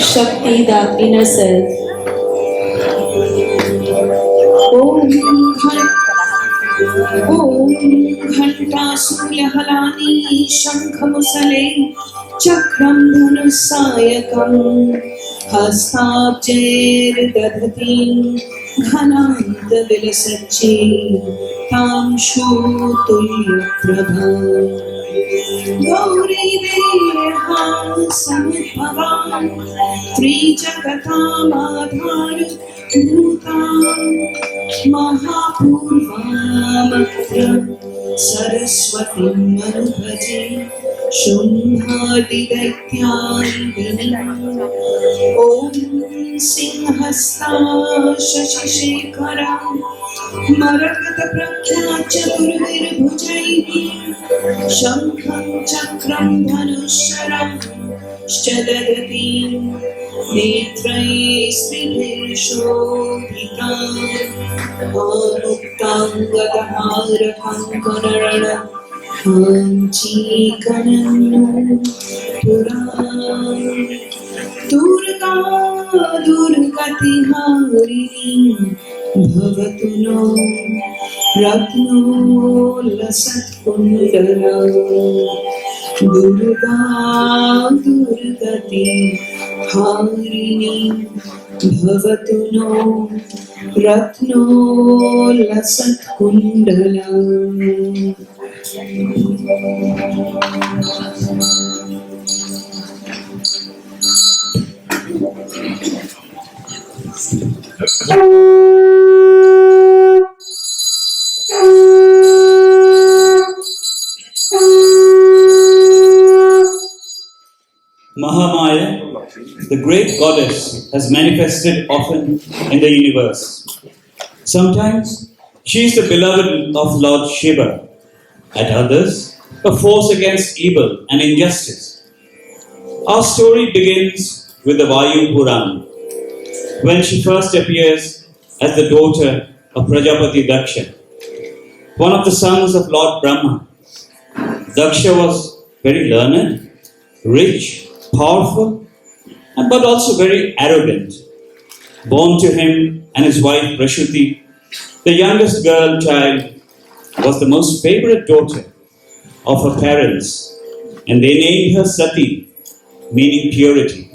Shakti, the inner self. Om Ghantasumyahalani Shankhamusale Chakram Dhanusayakam Hastabjair Dadhatim Ghananta Vilasachi Tam Shutulya Prabha Gauri Devaham Samudbhavam Trichakatam Adhar Bhutam Mahapurvamatra Saraswatim Manubhaji Shumbhati Daityanidhanam Om Sinhasta Shashishekaram Marakata Prakya Chaturvir Bhujaihi Shankham Chakram Dhanusharam Shadadatim Netrai Srihir Shobhitam Anuktam Gadaharatham Kanarana Hanchikananu Puram Durga Durgati Harini Bhavatu no Ratno Lasat Kundala Durga Durgati Harini Bhavatu no Ratno Lasat Kundala. Mahamaya, the great goddess, has manifested often in the universe. Sometimes she is the beloved of Lord Shiva, at others, a force against evil and injustice. Our story begins with the Vayu Puran, when she first appears as the daughter of Prajapati Daksha, one of the sons of Lord Brahma. Daksha was very learned, rich, powerful, but also very arrogant. Born to him and his wife Prashuti, the youngest girl child was the most favorite daughter of her parents, and they named her Sati, meaning purity.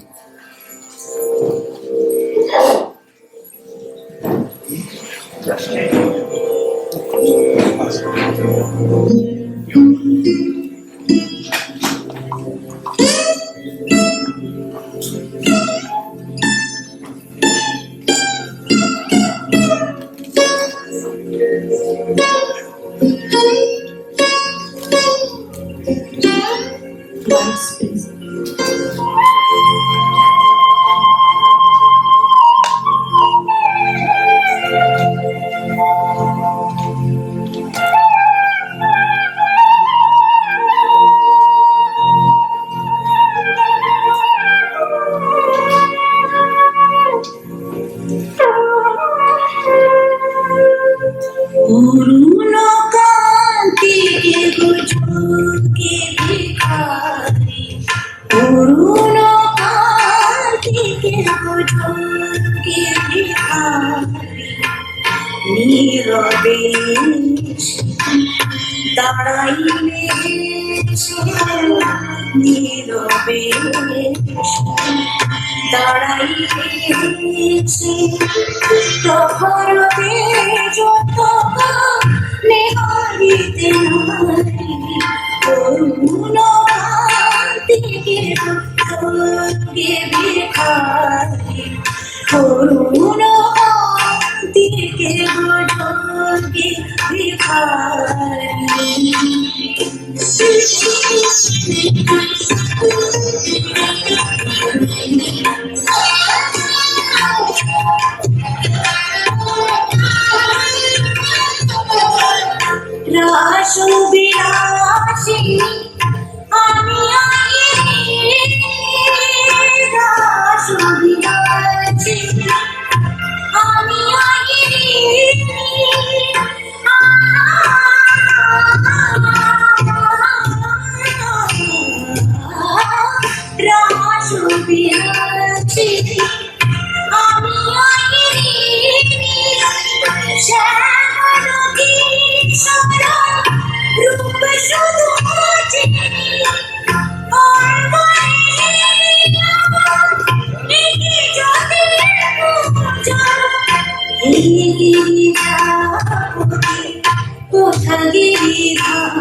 Giridhar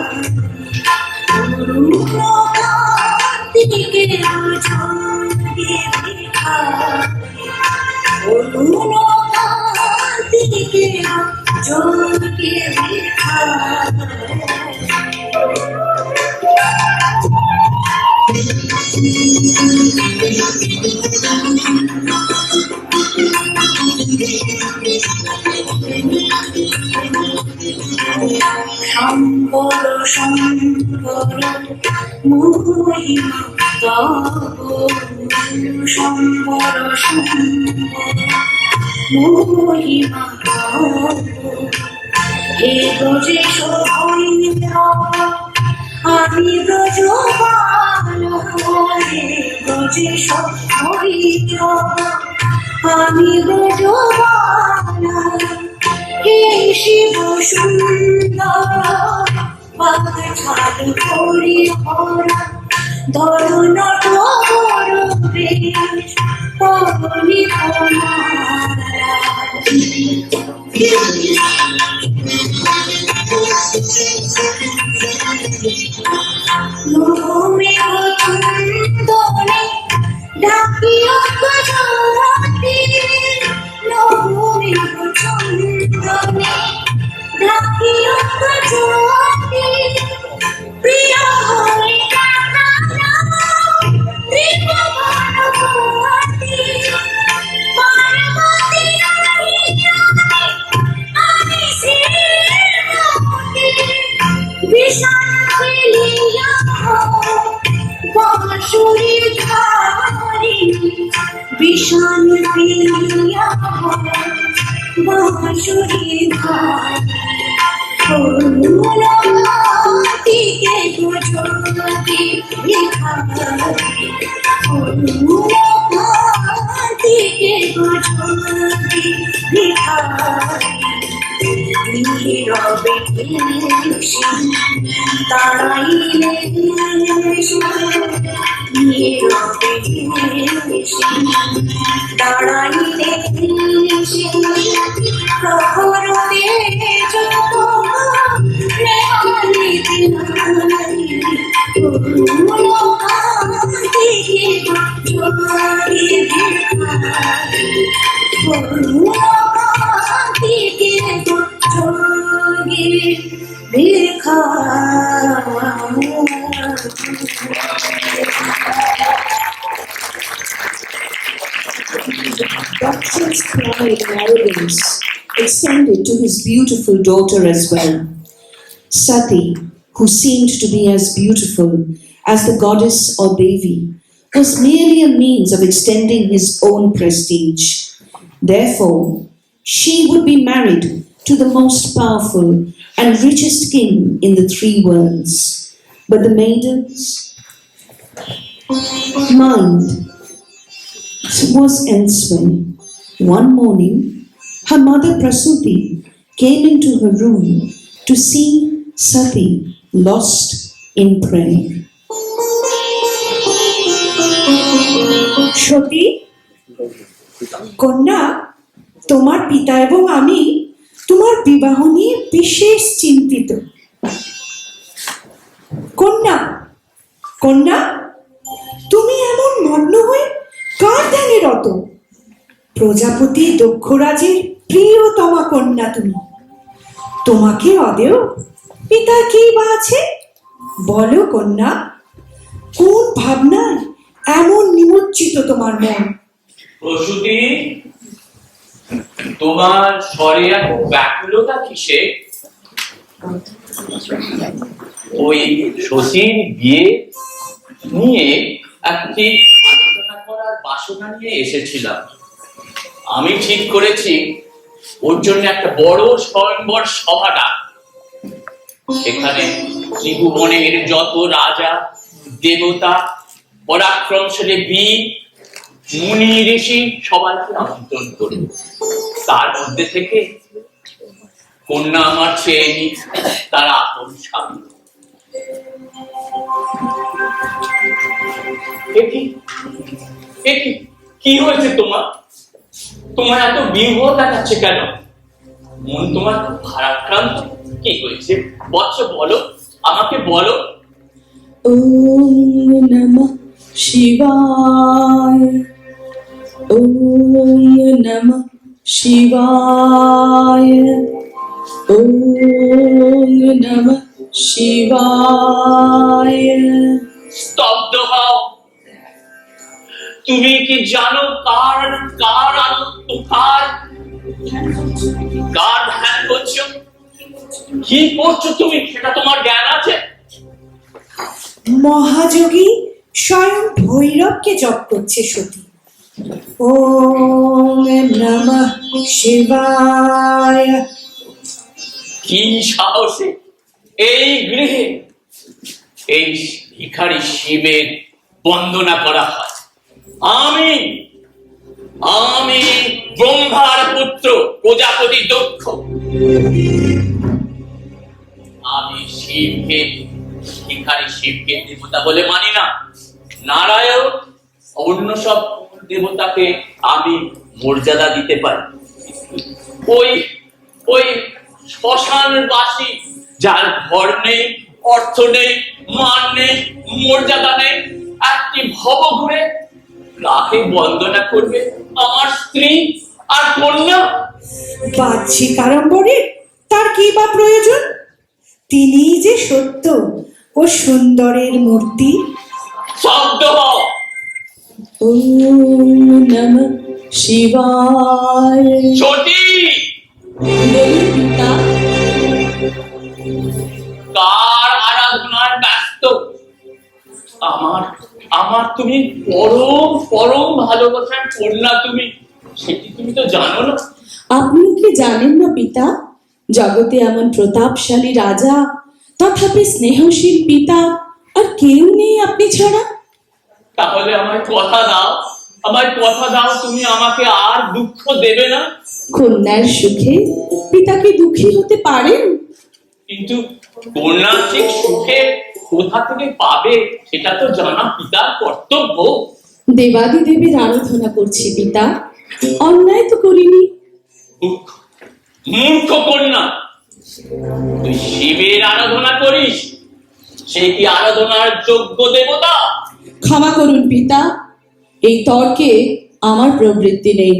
অরুণকান্তিকে Giridhar অরুণকান্তিকে Giridhar শম্বর শম্বর মহিমা তব শম্বর শম্বর মহিমা তব হে ব্রজে শোভৈর আমি ব্রজবালা হে ব্রজে শোভৈর আমি ব্রজবালা হে শিব সুন্দর পাখাল করি হরা দরুন টগর বেশ পবনি চন্দনে ডাকিয়া গজরাতে নবমেঘ চন্দনে ডাকিয়া গজরাতে প্রিয় হয়ে ত্রিভুবনবতী পার্বতী আমি শ্রীমতী বিষণ খেলিয়া বাঁশুরি ধারি বিষণ খেলিয়া বাঁশুরি ধারি অরুণকান্তিকে গজতি ভিখারি অরুণকান্তিকে গজতি ভিখারি নীরবে তারাইলে নীরবে তারাইলে প্রহর তেজ অরুণকান্তিকে গজতি ভিখারি অরুণকান্তিকে গজতি ভিখারি Daksha's pride and arrogance extended to his beautiful daughter as well. Sati, who seemed to be as beautiful as the goddess or Devi, was merely a means of extending his own prestige. Therefore, she would be married to the most powerful and richest king in the three worlds. But the maiden's mind was elsewhere. One morning, her mother Prasuti came into her room to see Sati lost in prayer. সতী কন্যা, তোমার পিতা এবং আমি তোমার বিবাহ নিয়ে বিশেষ চিন্তিত। কন্যা কন্যা তুমি এমন মগ্ন হয়ে কার ধ্যানে রত? প্রজাপতি দক্ষরাজের প্রিয়তমা কন্যা তুমি। তোমাকে অদেও পিতা কি বা আছে? বলো কন্যা, কোন ভাবনায় এমন নিমজ্জিত তোমার মন? প্রসূতি, তোমার স্বরে এত ব্যাকুলতা কিসে? ওই শশীর বিয়ে নিয়ে একটি আলোচনা করার বাসনা নিয়ে এসেছিলাম। আমি ঠিক করেছি ওর জন্য একটা বড় স্বয়ংবর সভা ডাক। এখানে ত্রিভুবনের যত রাজা দেবতা পরাক্রমশালী বীর মুনি ঋষি সবাইকে আমন্ত্রণ করি। তার মধ্যে থেকে কন্যা আমার চেয়ে নি তার আপন স্বামী। কি হয়েছে তোমার? তোমার এত বিহ্বল দেখাচ্ছে কেন? মন তোমার ভারাক্রান্ত? কি হয়েছে বৎস বলো, আমাকে বলো। ওম নমঃ শিবায়, ওম নমঃ শিবায়, ওম নমঃ শিবায়। স্তব্ধ হও। তুমি কি জানো কার কার আনন্দ, কার কার ধ্যান করছো, কি করছো তুমি, সেটা তোমার জ্ঞান আছে? মহাযোগী স্বয়ং ভৈরবকে জপ করছে সতী। ওম নমঃ শিবায়। কি সাহসে এই গৃহে এই ভিখারি শিবের বন্দনা করা হয়? আমি আমি ব্রহ্মার পুত্র প্রজাপতি দক্ষ, আমি শিবকে, ভিখারি শিবকে দেবতা বলে মানি না। নারায়ণ অন্য সব দেবতাকে আমি মর্যাদা দিতে পারি। ওই ওই শ্মশানবাসী যার ঘর নেই, অর্থ নেই, মান নেই, মর্যাদা নেই, একটি ভব ঘুরে কাকে বন্দনা করবে? আমার স্ত্রী আর কন্যা। বাহ্যিক আড়ম্বরে তার কি বা প্রয়োজন? তিনিই যে সত্য ও সুন্দরের মূর্তি। শব্দ হও। ওম নমঃ শিবায়। সতী, বলুন পিতা। কার আরাধনায় ব্যস্ত? আমার আমার তুমি পরম পরম ভালোবাসার কন্যা, তুমি সেটি তুমি তো জানো না। আপনি কি জানেন না পিতা, জগতে এমন প্রতাপশালী রাজা তথাপি স্নেহশীল পিতা আর কেউ নেই আপনি ছাড়া। তাহলে আমার কথা দাও, আমার কথা দাও, তুমি আমাকে আর দুঃখ দেবে না। কন্যার সুখে পিতাকে দুঃখী হতে পারেন? কিন্তু কন্যা ঠিক সুখে কোথা থেকে পাবে সেটা তো জানা পিতার কর্তব্য। দেবাদি দেবীর আরাধনা করছি পিতা, অন্যায় তো করিনি। মূর্খ, মূর্খ কন্যা, তুই শিবের আরাধনা করিস? সে কি আরাধনার যোগ্য দেবতা? ক্ষমা করুন পিতা, এই তর্কে আমার প্রবৃত্তি নেই।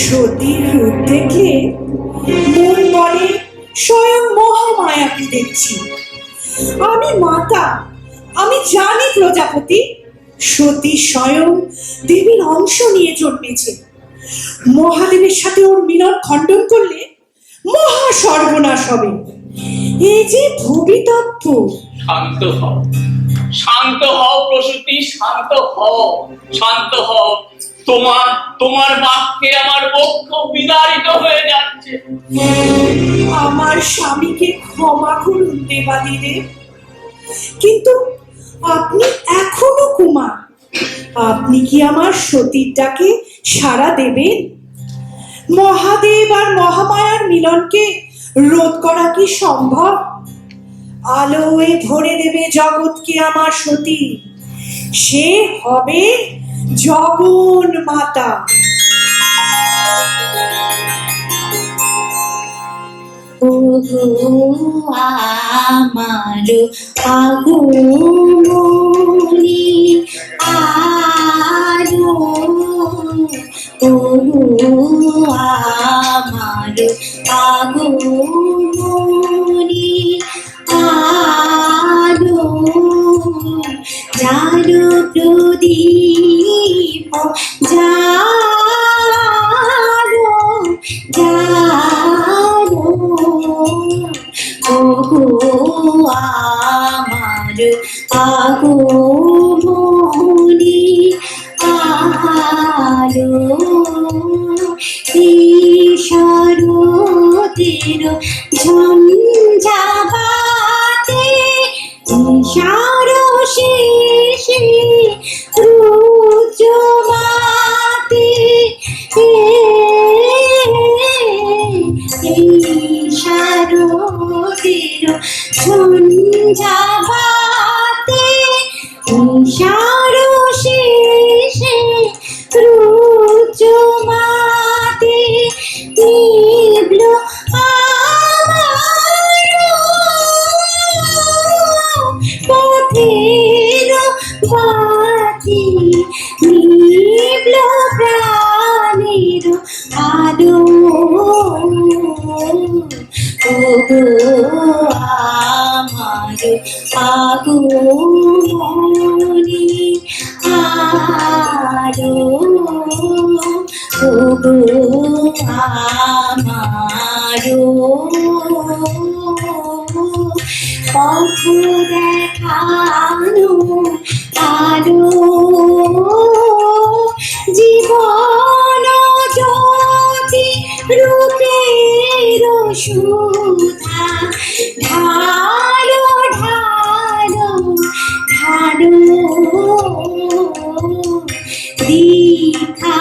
সতীর রূপ দেখলে মন বলে স্বয়ং মহামায়াকে দেখছি। আমি মাতা, আমি জানি প্রজাপতি, সতী স্বয়ং দেবীর অংশ নিয়ে জন্মেছে। মহাদেবের সাথে ওর মিলন খণ্ডন করলে মহা সর্বনাশ হবে। এই যে ভবিতব্য। শান্ত হও, শান্ত হও প্রসূতি, শান্ত হও, শান্ত হও। তোমার তোমার বাক্যে আমার বক্ষ বিদারিত হয়ে যাচ্ছে। আমার স্বামীকে ক্ষমা করুন দেবাদিদেব, কিন্তু আপনি এখনো কুমার। আপনি কি আমার সতীর ডাকে সাড়া দেবেন? মহাদেব আর মহামায়ার মিলনকে রোধ করা কি সম্ভব? আলোয় ভরে দেবে জগৎকে আমার সতী, সে হবে জগন মাতা। ওগো আমার আগমনী আলো, ওগো আমার আগমনী আলো, জালো প্রদীপ জালো জালো, ওগো আমার আগমনী আলো, শরতের ঝঞ্ঝাবাতে শেষে রুদ্রমাতে, শরতের ঝঞ্ঝাবাতে শেষে রুদ্রমাতে তীব্র বাতি নিভল প্রাণের আলো ওগো আমার আগমনী আলো ওগো আমারো পথ দেখানো আলো জীবন জ্যোতি রূপের সুধা ঢালো ঢালো ঢালো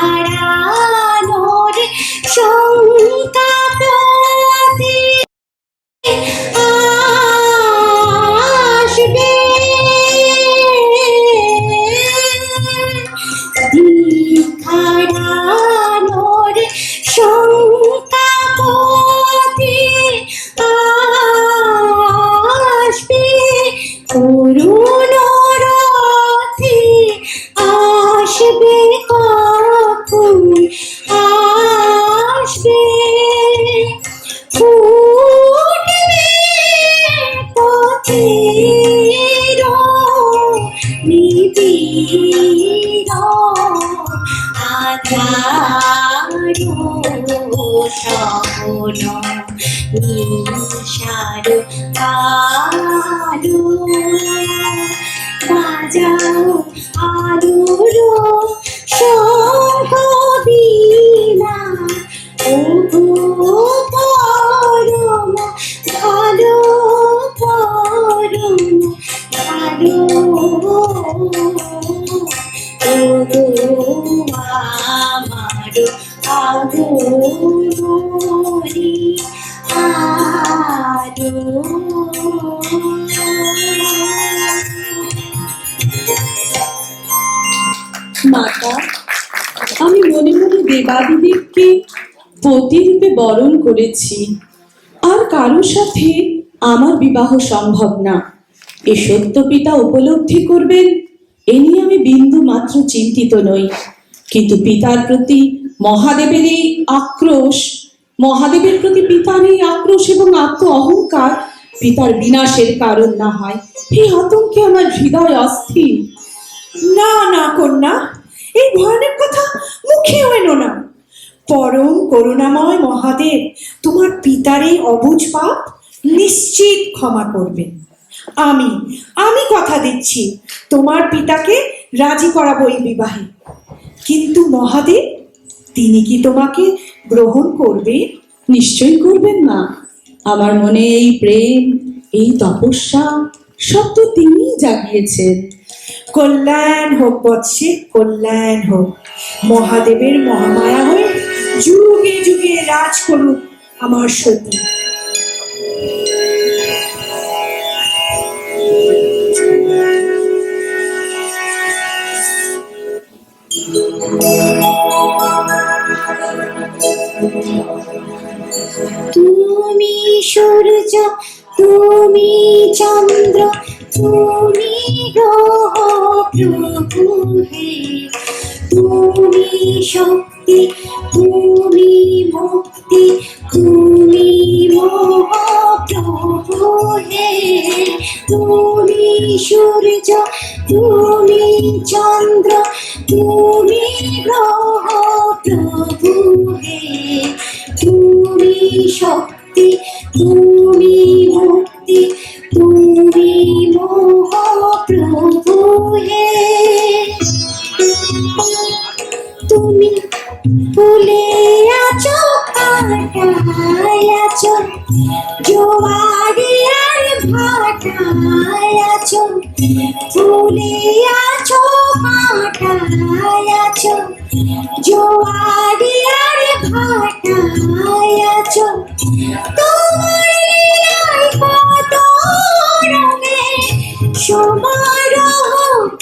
দীক্ষারানোর শঙ্কা পথে আসবে দীক্ষারানোর শঙ্কা পথে আসবে করুণ রথে আসবে কখন আসবে ফুটবে পথের নিবিড় আধার শবন নিশার আলো বাজাও আলোর শঙ্খ বীণা ওগো পরম ভালো পরম ভালো ওগো আমার আগমনী আলো মাতা, আমি মনে মনে দেবাদিদেবকে পতিরূপে বরণ করেছি, আর কারোর সাথে আমার বিবাহ সম্ভব না। এ সত্য পিতা উপলব্ধি করবেন এ নিয়ে আমি বিন্দু মাত্র চিন্তিত নই। কিন্তু পিতার প্রতি মহাদেবের এই আক্রোশ, মহাদেবের প্রতি পিতার এই আক্রোশ এবং আত্ম অহংকার পিতার বিনাশের কারণ না হয়, এই আতঙ্কে আমার হৃদয় অস্থির। না না কন্যা, এই ভয়ানক কথা মুখেও এনো না। পরম করুণাময় মহাদেব তোমার পিতার এই অবুঝ পাপ নিশ্চিত ক্ষমা করবেন। আমি আমি কথা দিচ্ছি তোমার পিতাকে রাজি করাবো এই বিবাহে। কিন্তু মহাদেব, তিনি কি তোমাকে গ্রহণ করবে? নিশ্চয়ই করবেন না। আমার মনে এই প্রেম, এই তপস্যা সব তো তিনিই জাগিয়েছেন। কল্যাণ হোক বৎসে, কল্যাণ হোক। মহাদেবের মহামায়া হয়ে যুগে যুগে রাজ করুক আমার সতী। তুমি সূর্য, তুমি চন্দ্র, তুমি গ্রহ প্রভু হে। তুমি শক্তি, তুমি মুক্তি, তুমি মহাপ্রভু হে। তুমি সূর্য, তুমি চন্দ্র, তুমি গ্রহ প্রভু হে। তুমি শক্তি, তুমি মুক্তি, তুমি মহাপ্রভু হে। তুমি ফুলে আছো, কাঁটায় আছো, জোয়ারে আর ভাটায় আছো। ফুলে আছো, কাঁটায় আছো, জোয়ারে আর ভাটায় আছো। তোমার লীলায় কত রঙে সমারোহ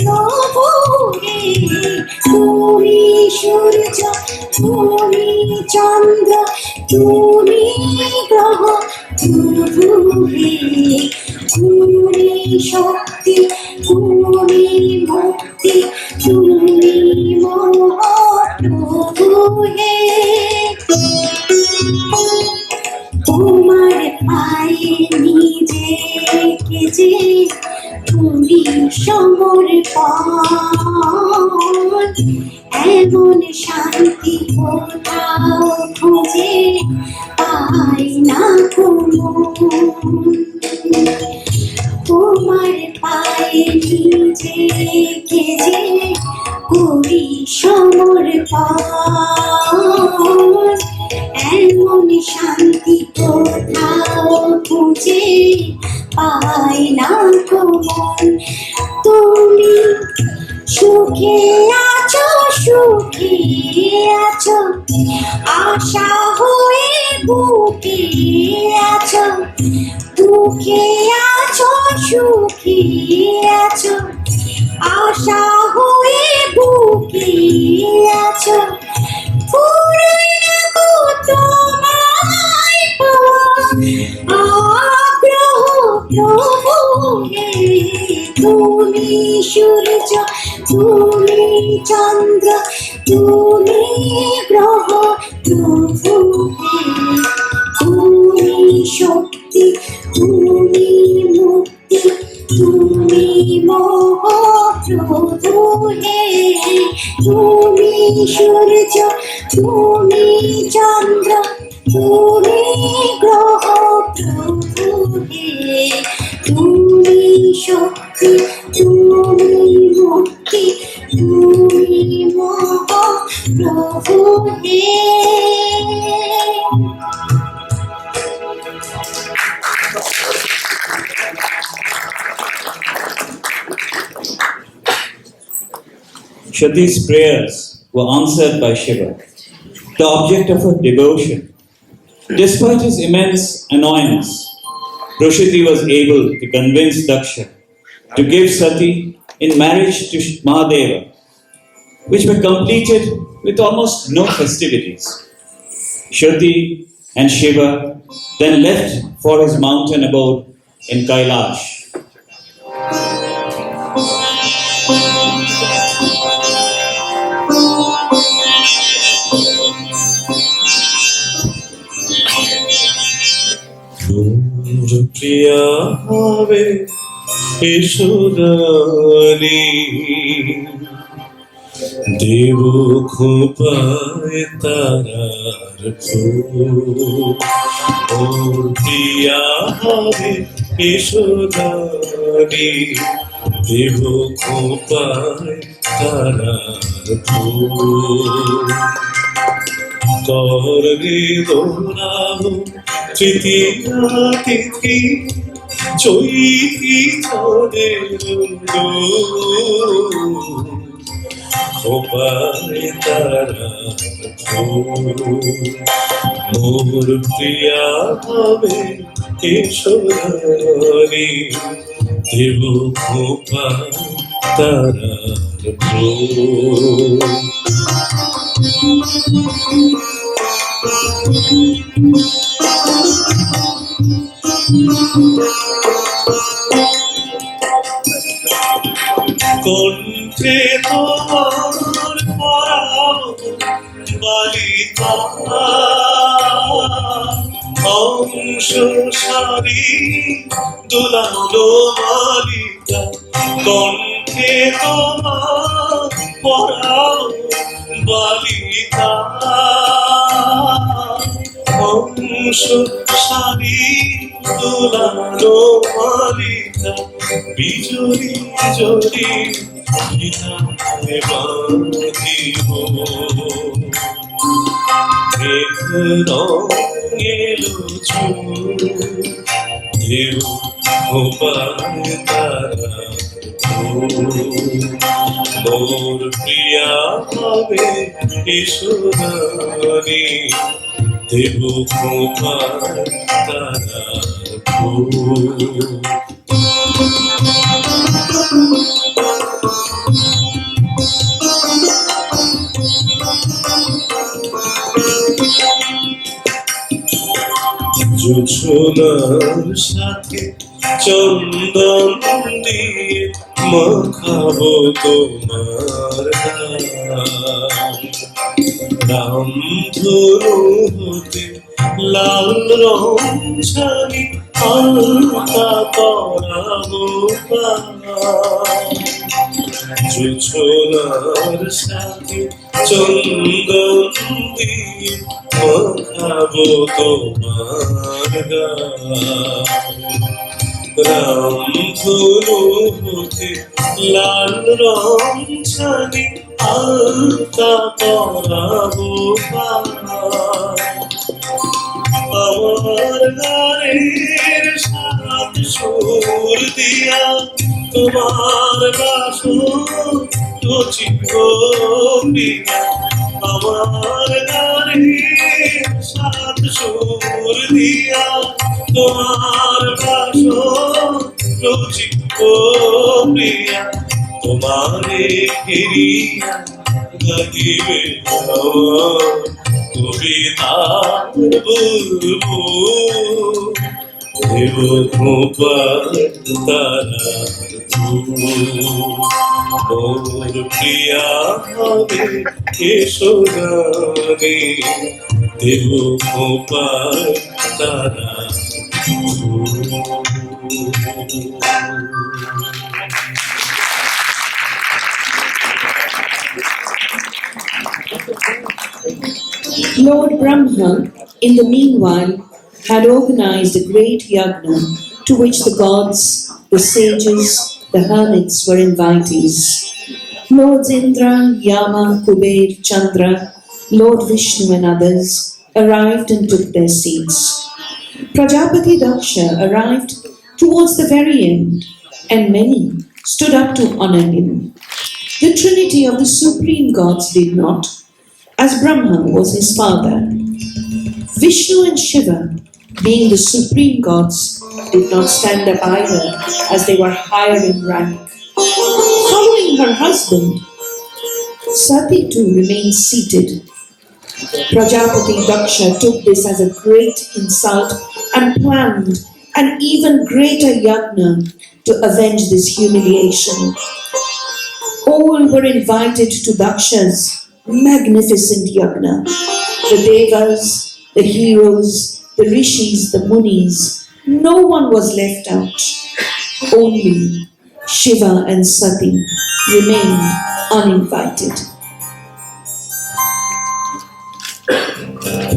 প্রভু হে। তুমি সূর্য, তুমি চন্দ্র, তুমি গ্রহ প্রভু হে। তুমি শক্তি, তুমি মুক্তি, তুমি মহাপ্রভু হে। তোমার পায়ে নিজেকে যে তুমি সমর্পণ, এমন শান্তি কোথাও খুঁজে পাই না কোনো। তোমার পায়ে নিজেকে যে করি সমর্পণ, এমন শান্তি কোথাও খুঁজে পাই না কোমল। তুমি সুখে আছো, সুখে আছো, আশা হয়ে বুকে আছো, দুঃখে আছো, সুখে আছো, আশা হয়ে বুকে আছো। পুরোই গো তোমায় পাওয়া আগ্রহ প্রভু হে। তুমি সূর্য, তুমি চন্দ্র, তুমি গ্রহ প্রভু হে। তুমি শক্তি, তুমি মুক্তি, তুমি মহাপ্রভু হে। তুমি সূর্য, তুমি চন্দ্র, তুমি গ্রহ প্রভু হে। তুমি শক্তি, তুমি মুক্তি, তুমি মহাপ্রভু হে। Shati's prayers were answered by Shiva, the object of her devotion. Despite his immense annoyance, Prasyuti was able to convince Daksha to give Sati in marriage to Mahadeva, which were completed with almost no festivities. Shruti and Shiva then left for his mountain abode in Kailash. প্রিয়া হবে এসোদানি, দেব খোপায় তারার ফুল। ওর প্রিয়া হবে এসোদানি, দেব খোপায় তারার ফুল। করবে দোলাহ তৃতীয়া তিথি, চৈতি ছদের খোপায় তারা ফুল। মোর প্রিয়া হবে ঈশ্বরী, দেব খোপায় তারার ফুল। কণ্ঠে তোমার পরাও বালিকা, অংশ সারি দোলালো মালিকা। কণ্ঠে তোমার পরাও বালিকা, অংশ সারি দোলালো মালিকা। বিজুরি জরি গীতায় বাঁধিব, এক রঙেলো চুল, দেব খোপায় তারা ফুল। মোর প্রিয়া হবে ঈশ্বরী, দেব খোপায় তারা ফুল। জোছনার সাথে চন্দন দিয়ে মাখাবো তোমার গান। রামধনু হতে লাল রং ছাড়ি আলতা পরাবো জোছনার সাথে চন্দন দিয়ে মাখাবো তোমার গান। রামধনু হতে লাল রং ছাড়ি আলতা পরাবো আমার গানের সাত সুর দিয়া তোমার বাসন রচিব বিনা। আমার গানের সাত সুর দিয়া তোমার বাসন রচিব প্রিয়া। তোমারে ফিরিয়া গাইবে কবিতার বুলবুল। দেব ধূপার তারা মোর প্রিয়া হবে এসো গানে। দেব ধূপার তারা Lord Brahma, in the meanwhile, had organized a great yagna to which the gods, the sages, the hermits were invitees. Lords Indra, Yama, Kuber, Chandra, Lord Vishnu and others arrived and took their seats. Prajapati Daksha arrived towards the very end, and many stood up to honor him. The trinity of the supreme gods did not, as Brahma was his father. Vishnu and Shiva, being the supreme gods, did not stand up either, as they were higher in rank. Following her husband, Sati too remained seated. Prajapati Daksha took this as a great insult and planned an even greater yagna to avenge this humiliation. All were invited to Daksha's magnificent yagna. The devas, the heroes, the rishis, the munis, no one was left out. Only Shiva and Sati remained uninvited.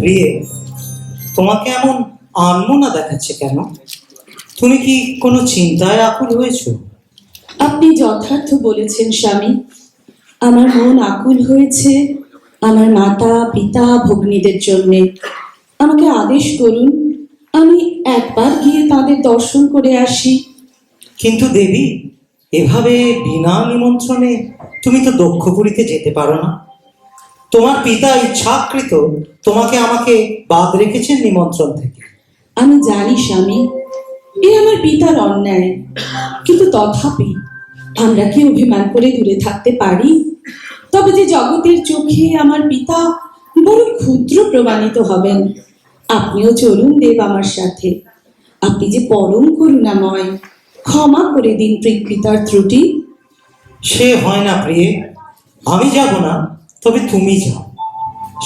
প্রিয়ে, তোমাকে এমন আনমনা দেখাচ্ছে কেন? তুমি কি কোনো চিন্তায় আকুল হয়েছো? আপনি যথার্থ বলেছেন স্বামী। আমার মন আকুল হয়েছে আমার মাতা পিতা ভগ্নীদের জন্যে। আমাকে আদেশ করুন, আমি একবার গিয়ে তাদের দর্শন করে আসি। কিন্তু দেবী, এভাবে বিনা নিমন্ত্রণে তুমি তো দক্ষপুরীতে যেতে পারো না। তোমার পিতা ইচ্ছাকৃত তোমাকে আমাকে বাদ রেখেছেন নিমন্ত্রণ থেকে। আমি জানি স্বামী, এ আমার পিতার অন্যায়, কিন্তু তথাপি আমরা কি অভিমান করে দূরে থাকতে পারি? তবে যে জগতের চোখে আমার পিতা বড় ক্ষুদ্র প্রমাণিত হবেন। আপনিও চলুন দেব আমার সাথে। আপনি যে পরম করুণাময়, ক্ষমা করে দিন পিতার ত্রুটি। সে হয় না প্রিয়ে, আমি যাব না, তবে তুমি যাও।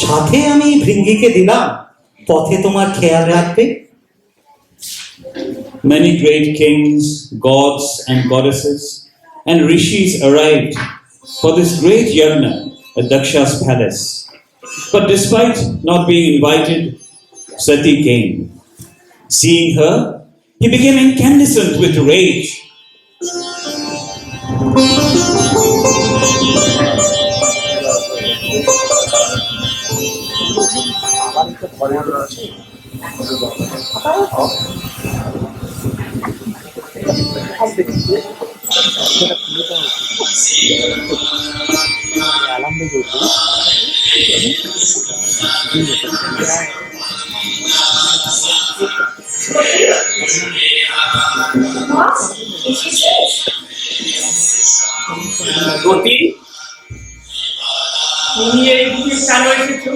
সাথে আমি ভৃঙ্গিকে দিলাম, পথে তোমার খেয়াল রাখবে। Many great kings, gods and goddesses and rishis arrived for this great yagna at Daksha's palace. But despite not being invited, Sati came. Seeing her, he became incandescent with rage. গতি, তুমি এই দিকে কেন এসেছো?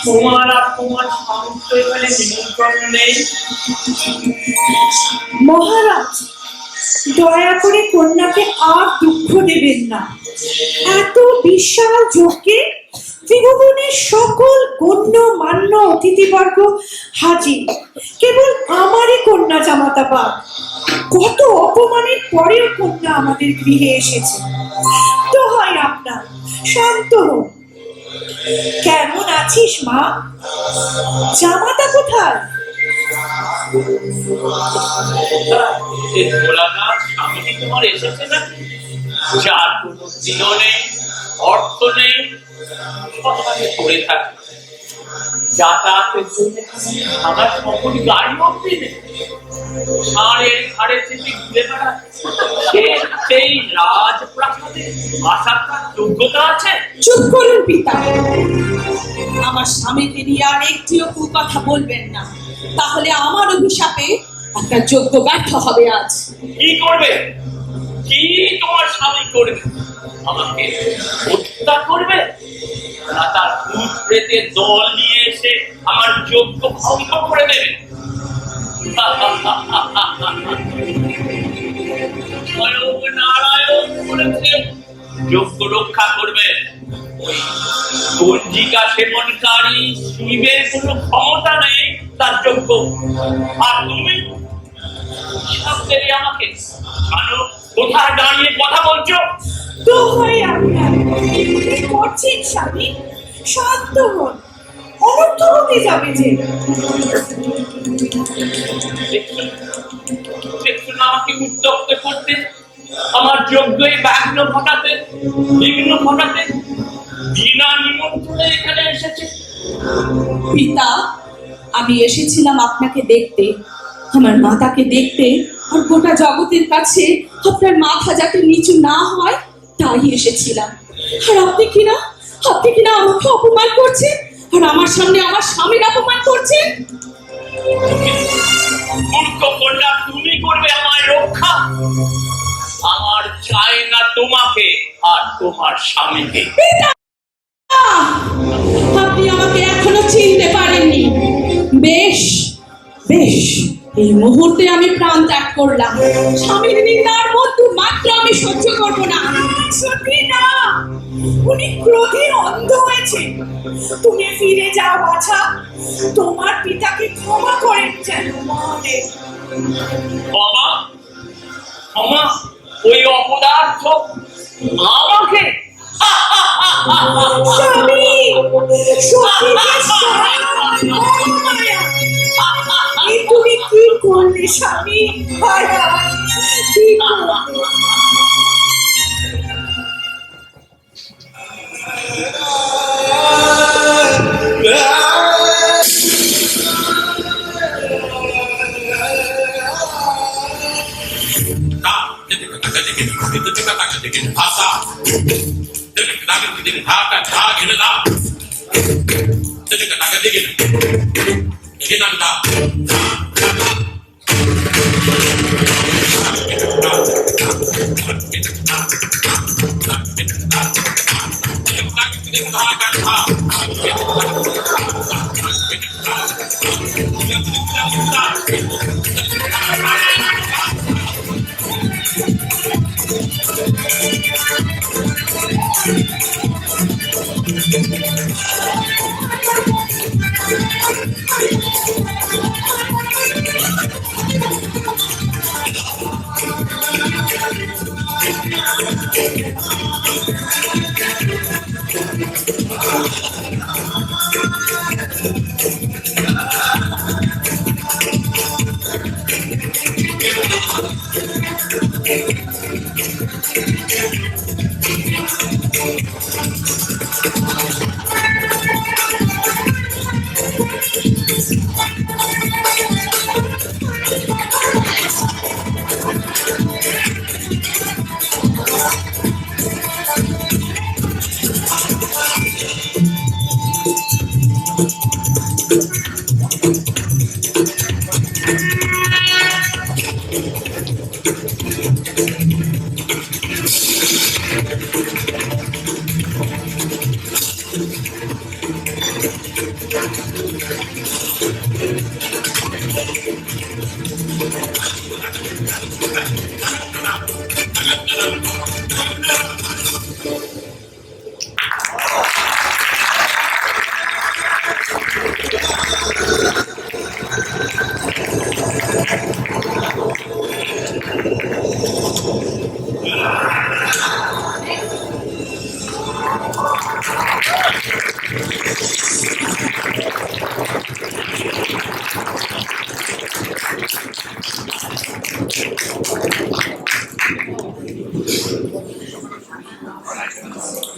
তোমার আর তোমার স্বামীর তো এখানে নিমন্ত্রণ নেই। মহারাজ, দয়া করে কন্যাকে আর দুঃখ দেবেন না। এত বিশাল যজ্ঞে ত্রিভুবনের সকল গণ্য মান্য অতিথিবর্গ হাজির, কেবল আমারই কন্যা জামাতা বাদ। কত অপমানের পরেও কন্যা আমাদের গৃহে এসেছে। দোহাই আপনার, শান্ত হন। কেমন আছিস মা? জামাতা কোথায়? যে ভোলানাথ স্বামীজি তোমার এসেছে না, যার কোনো দিন নেই, অর্থ নেই, সকালে পড়ে থাকে, যাতায়াতের জন্য আমার সকল গাড়ি অব্দি নেই, ষাঁড়ের ঘাড়ে চেপে ঘুরে বেড়ায়, সেই রাজপ্রাসাদে আসার তার যোগ্যতা আছে? চুপ করুন পিতা, আমার স্বামীকে নিয়ে আর একটিও কুকথা বলবেন না, তাহলে আমার অভিশাপে একটা যজ্ঞ ব্যর্থ হবে আজ। কি করবে? কি তোমার স্বামী করবে? আমাকে হত্যা করবে, না তার ভূত প্রেতের দল নিয়ে এসে আমার যজ্ঞ ভঙ্গ করে দেবে? স্বয়ং নারায়ণ বলেছে যজ্ঞ রক্ষা করবে। গঞ্জিকা সেবনকারী শিবের কোনো ক্ষমতা নেই তার যজ্ঞ। আর তুমি সাবধানে আমাকে জানো কোথায় দাঁড়িয়ে কথা বলছো? দোহাই আপনার, কি করছেন স্বামী? শান্ত হন, অনর্থ হতে যাবে যে। দেখছো না আমাকে উত্তপ্ত করতে, আমার যজ্ঞে বিঘ্ন ঘটাতে, বিনা নিমন্ত্রণে এখানে এসেছে। পিতা, আমি এসেছিলাম আপনাকে দেখতে, আমার মাতাকে দেখতে, আর গোটা জগতের কাছে আপনার মাথা যাতে নিচু না হয় তাই এসেছিলাম। আর আপনি কিনা আমাকে অপমান করছেন, আর আমার সামনে আমার স্বামীর অপমান করছেন। মূর্খ কন্যা, তুমি করবে আমায় রক্ষা? আমার চাই না তোমাকে আর তোমার স্বামীকে। আপনি আমাকে এখনো চিনতে পারেননি। বেশ বেশ, এই মুহূর্তে আমি প্রাণ ত্যাগ করলাম। স্বামীর নিন্দার মধ্যে মাত্র আমি সহ্য করব না। সত্যি না, উনি ক্রোধে অন্ধ হয়েছে। তুমি ফিরে যাও বাছা, তোমার পিতাকে ক্ষমা করেন যেন মহাদেব। ক্ষমা? ওই অপদার্থ আমাকে? স্বামী, সখীকে সহায়, এই তুমি কি করলে স্বামী? হায় হায়, কি করলে?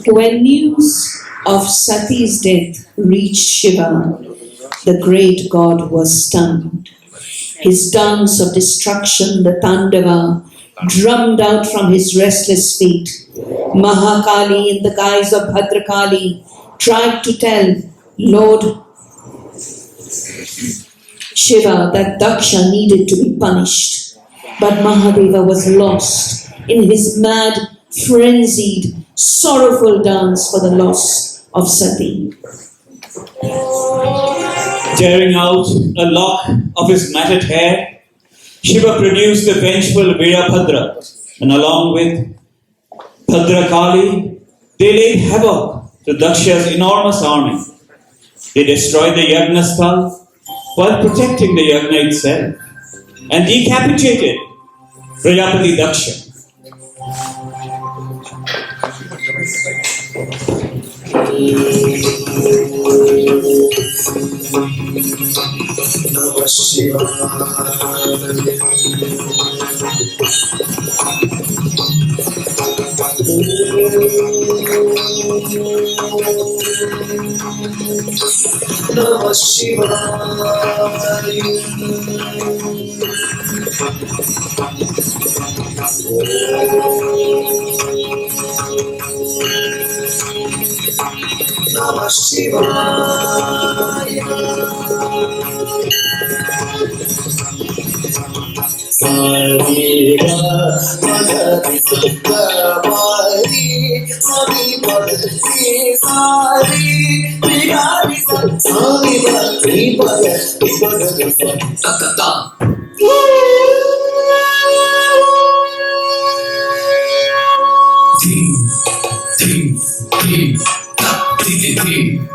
When news of Sati's death reached Shiva, the great god was stunned. His dance of destruction, the Tandava, drummed out from his restless feet. Mahakali, in the guise of Bhadrakali, tried to tell Lord Shiva that Daksha needed to be punished. But Mahadeva was lost in his mad, frenzied, sorrowful dance for the loss of Sati. Tearing out a lock of his matted hair, Shiva produced the vengeful Virabhadra, and along with Bhadrakali, they laid havoc to Daksha's enormous army. They destroyed the Yagnasthal while protecting the Yagna itself and decapitated Prajapati Daksha. Namah Shivaya. Namah Shivaya. Sariga Madhari Sattavadi Sari Padri Sari Bigari Sari Padri Padri Tatata. Team, team, team, team, team.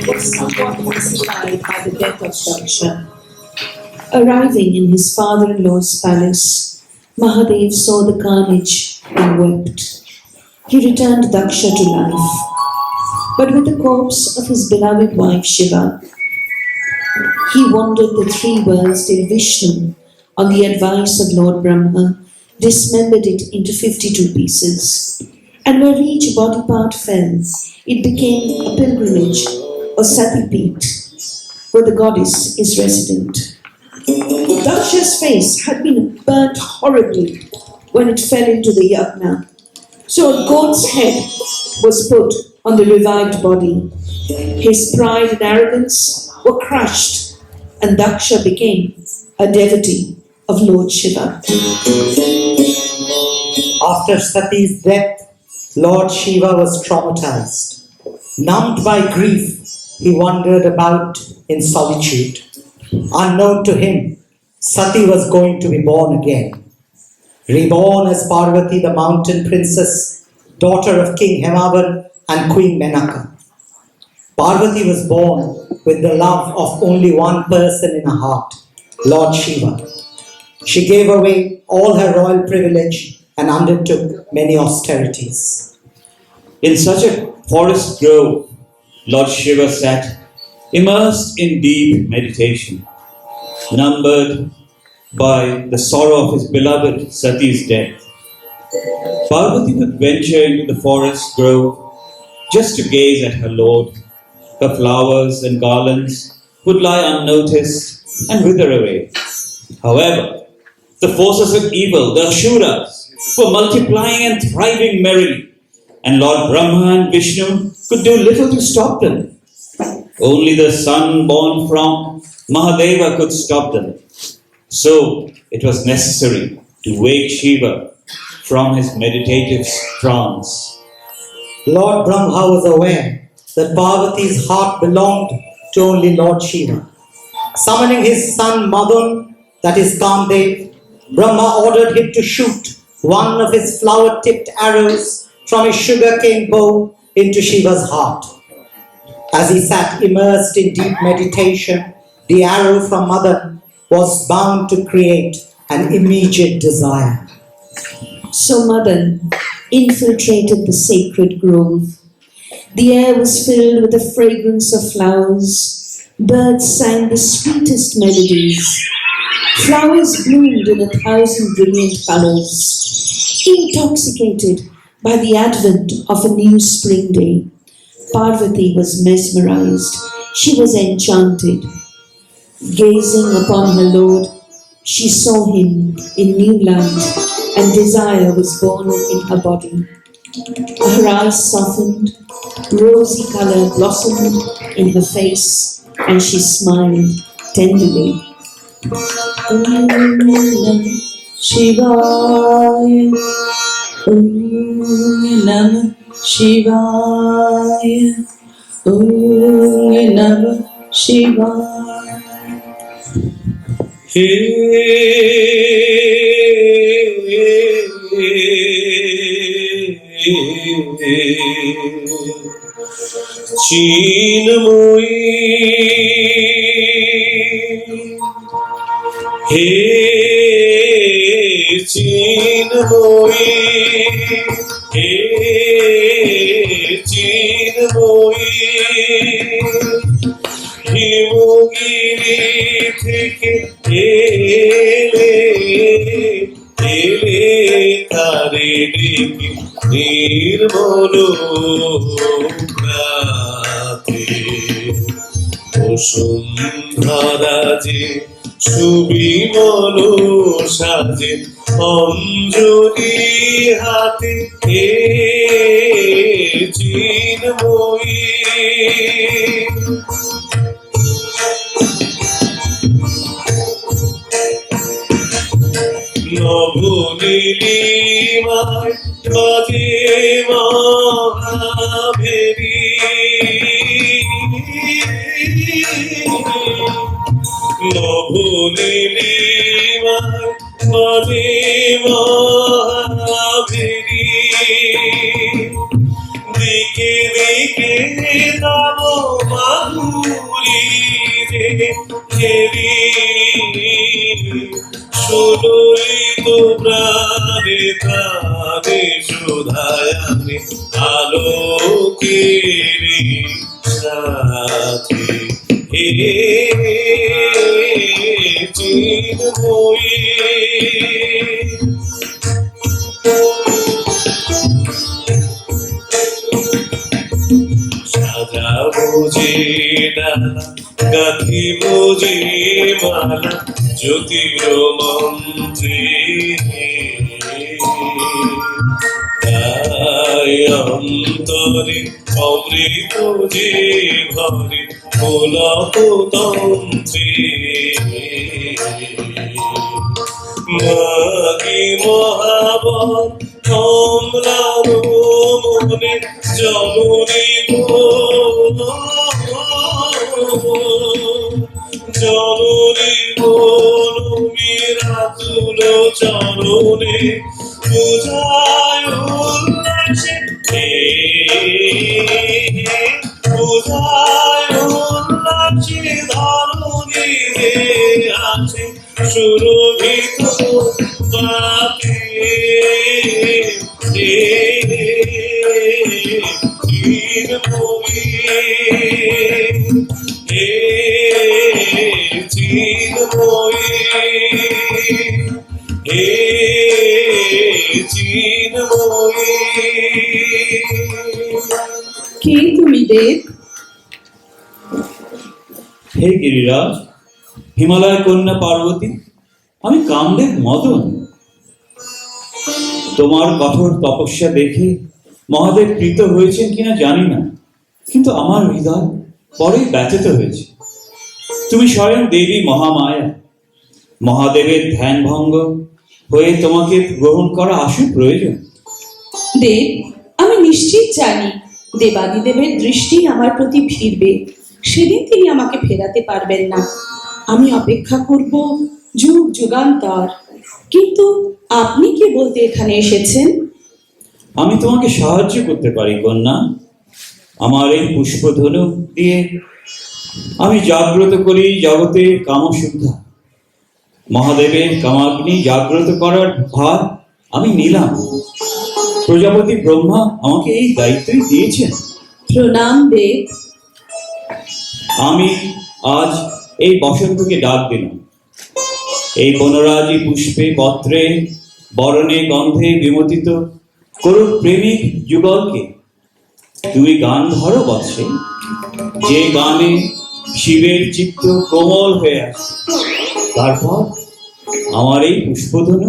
Was somewhat pacified by the death of Daksha. Arriving in his father-in-law's palace, Mahadev saw the carnage and wept. He returned Daksha to life, but with the corpse of his beloved wife Shiva. He wandered the three worlds till Vishnu, on the advice of Lord Brahma, dismembered it into 52 pieces. And where each body part fell, it became a pilgrimage or Sati Peeth, where the goddess is resident. Daksha's face had been burnt horribly when it fell into the yagna. So a goat's head was put on the revived body. His pride and arrogance were crushed, and Daksha became a devotee of Lord Shiva. After Sati's death, Lord Shiva was traumatized. Numbed by grief, he wandered about in solitude. Unknown to him, Sati was going to be born again. Reborn as Parvati, the mountain princess, daughter of King Himavan and Queen Menaka. Parvati was born with the love of only one person in her heart, Lord Shiva. She gave away all her royal privilege and undertook many austerities. In such a forest grove, Lord Shiva sat, immersed in deep meditation, numbered by the sorrow of his beloved Sati's death. Parvati would venture into the forest grove just to gaze at her lord. Her flowers and garlands would lie unnoticed and wither away. However, the forces of evil, the Asuras, were multiplying and thriving merrily, and Lord Brahma and Vishnu could do little to stop them. Only the son born from Mahadeva could stop them. So it was necessary to wake Shiva from his meditative trance. Lord Brahma was aware that Parvati's heart belonged to only Lord Shiva. Summoning his son Madan, that is Kamdev, Brahma ordered him to shoot one of his flower-tipped arrows from his sugarcane bow into Shiva's heart. As he sat immersed in deep meditation, the arrow from Madan was bound to create an immediate desire. So Madan infiltrated the sacred grove. The air was filled with the fragrance of flowers. Birds sang the sweetest melodies. Flowers bloomed in 1,000 brilliant colors. Intoxicated by the advent of a new spring day, Parvati was mesmerized. She was enchanted. Gazing upon her Lord, she saw him in new light, and desire was born in her body. Her eyes softened, rosy color blossomed in her face, and she smiled tenderly. Om Namah Shivaya. Om Namah Shivaya. Om Namah Shivaya. Himgiri থেকে এলে এলে তারে ডেকে নির্মল প্রাতে বসুন্ধরা যে সুবিমল সাজে অঞ্জলি হাতে এ চিন্ময়ী নীলিমায় বাজে মহাভেরি নভু নীলিমায় বাজে মহাভেরি দিকে দিকে তব মাধুরী রে ঘেরি শুনুই তো প্রাণে প্রাণে সুধায়ানে আলোকেরি সাথী হে চিন্ময়ী সাজা বুঝি ডালা গাথি বুঝি মালা জ্যোতির মন্ত্রী তাই অন্তরে অমৃত যে ভরে পুলক তন্ত্রী মাগি মহাবল কমলার মনে জননী গো জননী গোলমীরা তুলো চরণে পূজায় উল্লাসে পূজায় উল্লাসে ধরণী রে আছে সুরভিত তাতে চিন্ময়ী হে চিন্ময়ী হে চিন্ময়ী কে তুমি দেব? হে গিরিরাজ, হিমালয় কন্যা পার্বতী, আমি কামদেব মদন। তোমার কঠোর তপস্যা দেখে মহাদেব প্রীত হয়েছেন কিনা জানি না, কিন্তু আমার হৃদয় বড়ই ব্যথিত হয়েছে। তুমি স্বয়ং দেবী মহামায়া, মহাদেবের ধ্যান ভঙ্গ হয়ে তোমাকে গ্রহণ করা আসু প্রয়োজন। দেব, আমি নিশ্চিত জানি দেবাদিদেবের দৃষ্টি আমার প্রতি ফিরবে, সেদিন তিনি আমাকে ফেরাতে পারবেন না। আমি অপেক্ষা করব যুগ যুগান্তর। কিন্তু আপনি কি বলতে এখানে এসেছেন? আমি তোমাকে সাহায্য করতে পারি কন্যা। আমার এই পুষ্পধনু দিয়ে আমি জাগ্রত করি জগতের কামশুদ্ধা। মহাদেবের কামাগ্নি জাগ্রত করার ভার আমি নিলাম। প্রজাপতি ব্রহ্মা আমাকে এই দায়িত্বই দিয়েছেন। প্রণাম দেব। আমি আজ এই বসন্তকে ডাক দিলাম। এই বনরাজি পুষ্পে পত্রে বরণে গন্ধে বিমোদিত করুক প্রেমিক যুগলকে। তুমি গান ধরো বৎসে, যে গানে শিবের চিত্ত কোমল হয়ে আসে। তারপর আমার এই পুষ্পধনু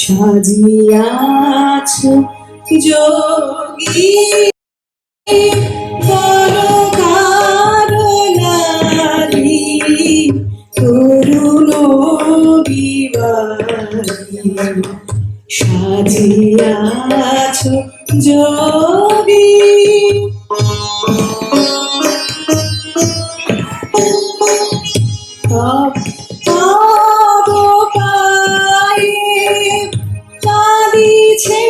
সাজিয়াছ যোগী করুণারি করুণ বিবারি সাজিয়াছ যোগী কাঁদিছে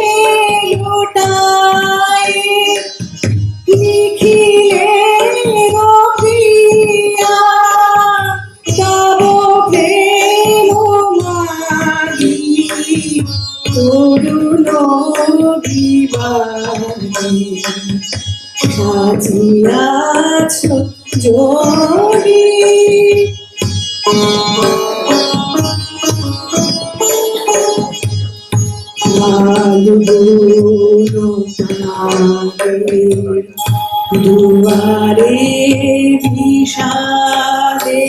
লোটায় লিখিলে রবিয়া তব প্রেম মাগি করুণ বিবারি সাজিয়াছ যোগী দুয়ারে বিষাদে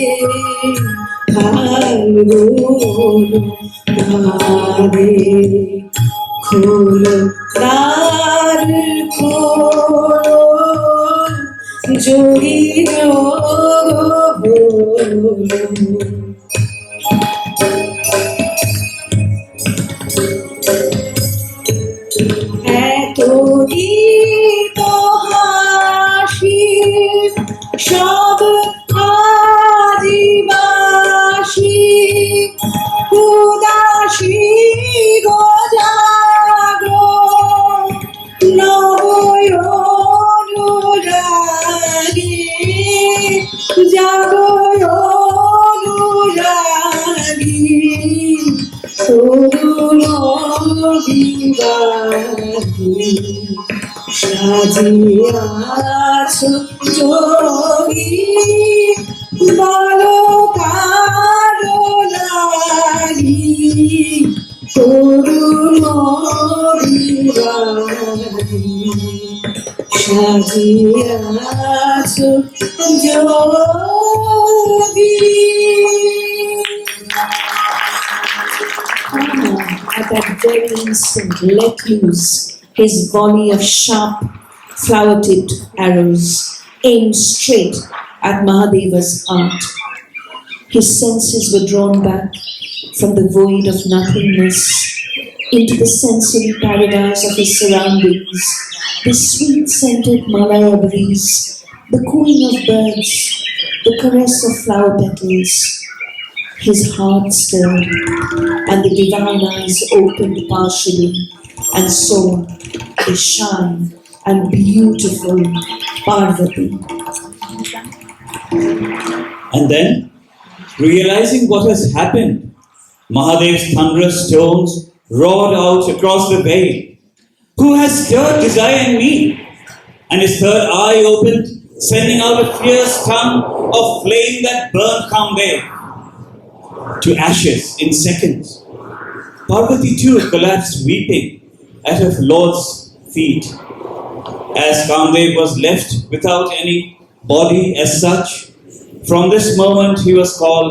খোলো দ্বার খোলো জড়ির এত গীত হাসি সব আদিবাসী উদাসী গজাগো নবয়নুরাগী জাগয় অনুরাগী তরুণ বিবাহী সাজিয়াছ যোগী বালকার লাগি তরুণ বিবাহী সাজিয়াছ যোগী। At that very instant, let loose his volley of sharp, flower-tipped arrows aimed straight at Mahadeva's heart. His senses were drawn back from the void of nothingness into the sensory paradise of his surroundings, the sweet-scented Malaya breeze, the cooing of birds, the caress of flower petals. His heart stirred, and the divine eyes opened partially and saw a shy and beautiful Parvati. And then, realizing what has happened, Mahadev's thunderous tones roared out across the veil. Who has stirred desire in me? And his third eye opened, sending out a fierce tongue of flame that burned Kamdev to ashes in seconds. Parvati too collapsed weeping at her lord's feet. As Kamdev was left without any body as such, from this moment he was called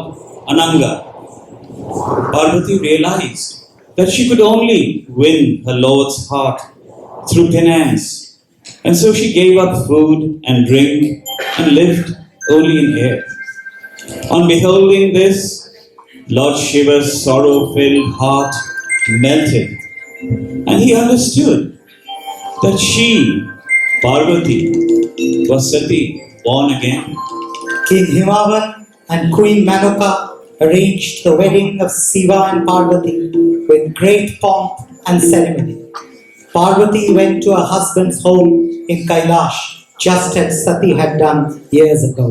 Ananga. Parvati realized that she could only win her lord's heart through penance, and so she gave up food and drink and lived only in air. On beholding this, Lord Shiva's sorrow-filled heart melted, and he understood that she, Parvati, was Sati, born again. King Himavan and Queen Manoka arranged the wedding of Shiva and Parvati with great pomp and ceremony. Parvati went to her husband's home in Kailash, just as Sati had done years ago.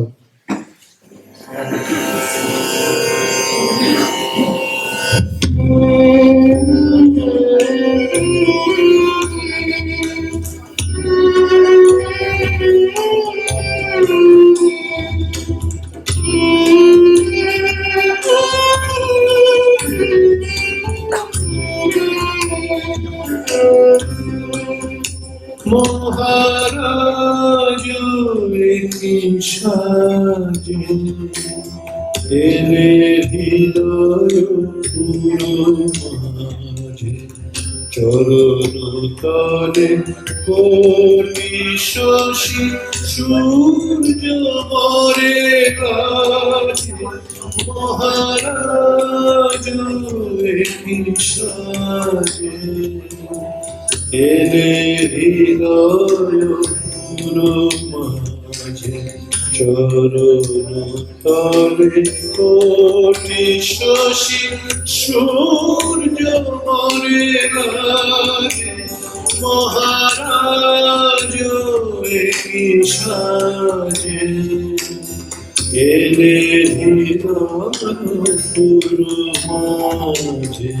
মহারাজ সাজে এলে হৃদয় মাঝে চরণ তলে কোটি শশী সূর্য মরে গাছে মহারাজ সাজে এলে হৃদয় মাঝে চরণ তলে কোটি শশী সূর্য মরে গাছে মহারাজ সাজে এলে হৃদয় মাঝে।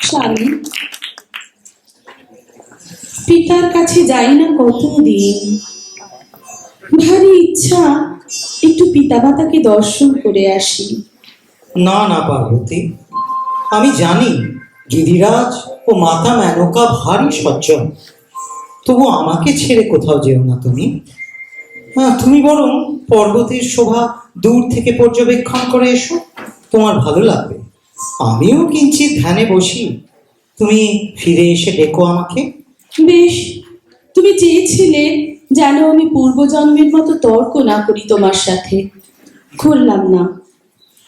স্বামী, পিতার কাছে যাই না কতদিন, ভারী ইচ্ছা একটু পিতামাতাকে দর্শন করে আসি। না না পার্বতী, আমি জানি গিরিরাজ ও মাতা মেনকা ভারী সজ্জন, তবু আমাকে ছেড়ে কোথাও যেও না তুমি। হ্যাঁ, তুমি বরং পর্বতের শোভা দূর থেকে পর্যবেক্ষণ করে এসো, তোমার ভালো লাগবে। আমিও কিঞ্চিত ধ্যানে বসি, তুমি ফিরে এসে ডেকো আমাকে। বেশ, তুমি চেয়েছিলে যেন আমি পূর্বজন্মের মতো তর্ক না করি তোমার সাথে, করলাম না।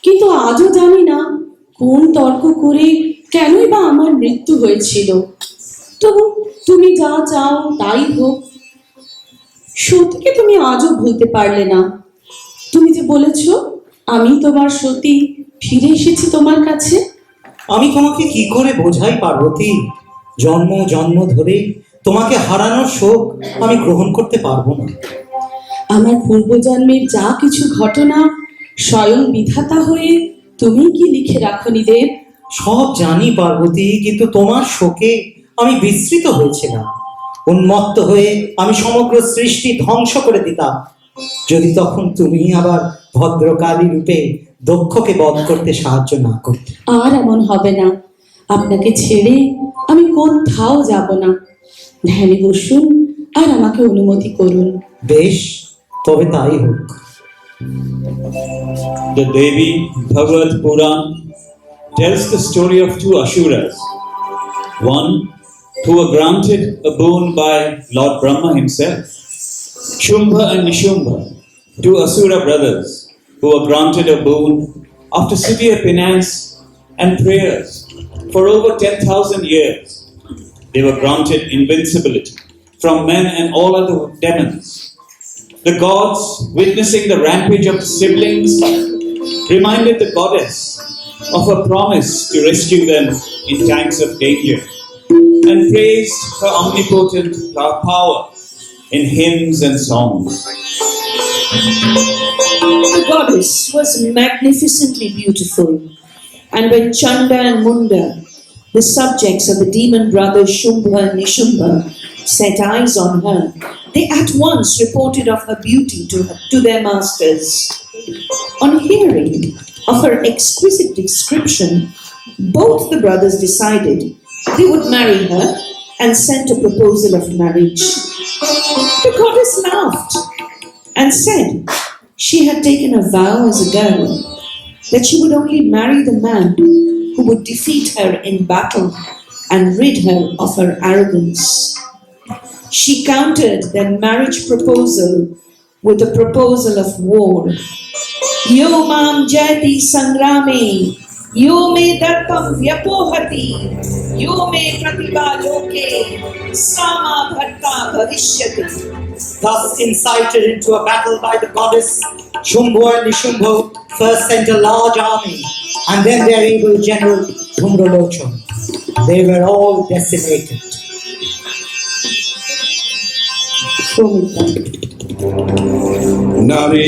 কিন্তু আজও জানি না কোন তর্ক করে কেনই বা আমার মৃত্যু হয়েছিল। তবু তুমি যা চাও তাই হোক। সতীকে তুমি আজও ভুলতে পারলে না। তুমি যে বলেছ আমি তোমার সতী, ফিরে এসেছি তোমার কাছে। আমি তোমাকে কি করে বোঝাই পার্বতী, জন্ম জন্ম ধরে তোমাকে হারানোর শোক আমি গ্রহণ করতে পারবো না। আমার পূর্বজন্মের যা কিছু ঘটনা স্বয়ং বিধাতা হয়ে তুমি কি লিখে রাখনি দেব? সব জানি পার্বতী, কিন্তু তোমার শোকে আমি বিস্মৃত হয়েছিলাম। উন্মত্ত হয়ে আমি সমগ্র সৃষ্টি ধ্বংস করে দিতাম, যদি তখন তুমি আবার ভদ্রকালী রূপে দক্ষকে বধ করতে সাহায্য না করতে। আর এমন হবে না। আপনাকে ছেড়ে আমি কোথাও যাব না। ধ্যানে বসুন আর আমাকে অনুমতি করুন। বেশ, তবে তাই হোক। The Devi Bhagavad Puran tells the story of two Asuras. One who were granted a boon by Lord Brahma himself. Shumbha and Nishumbha, two Asura brothers who were granted a boon after severe penance and prayers for over 10,000 years. They were granted invincibility from men and all other demons. The gods, witnessing the rampage of the siblings, reminded the goddess of her promise to rescue them in times of danger and praised her omnipotent power in hymns and songs. The goddess was magnificently beautiful, and when Chanda and Munda, the subjects of the demon brothers Shumbha and Nishumbha, set eyes on her, they at once reported of her beauty to their masters. On hearing of her exquisite description, both the brothers decided they would marry her and sent a proposal of marriage. The goddess laughed and said she had taken a vow as a girl that she would only marry the man who would defeat her in battle and rid her of her arrogance. She countered their marriage proposal with a proposal of war. Yo mam jayati sangrame, yo me darpam vyapohati, yo me pratibha loke, sama bharta bhavishyati. Thus incited into a battle by the goddess, Shumbho and Nishumbho first sent a large army, and then their able general Dhumralochon. They were all decimated. নারী,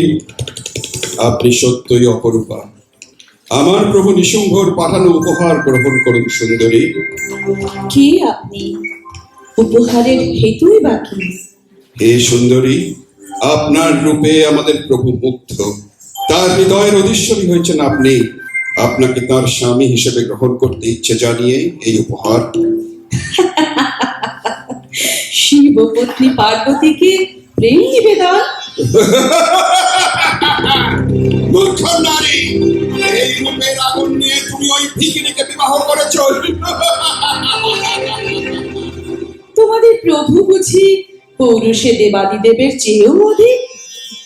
আপনি সত্যই অপরূপা। আমার প্রভু নিশুম্ভর পাঠানো উপহার গ্রহণ করুন সুন্দরী। কে আপনি? উপহারের হেতুই বাকি। হে সুন্দরী, আপনার রূপে আমাদের প্রভু মুগ্ধ। তার হৃদয়ের অধীশ্বরী হয়েছেন আপনি। আপনাকে তার স্বামী হিসেবে গ্রহণ করতে ইচ্ছে জানিয়ে এই উপহার। শিব পত্নী পার্বতীকে প্রেম নিবেদন। মূর্খ নারী, এই রূপের আগুন নিয়ে তুমি ওই ভিখিরিকে বিবাহ করেছো। তোমাদের প্রভু বুঝি পৌরুষে দেবাদিদেবের চেয়েও অধিক?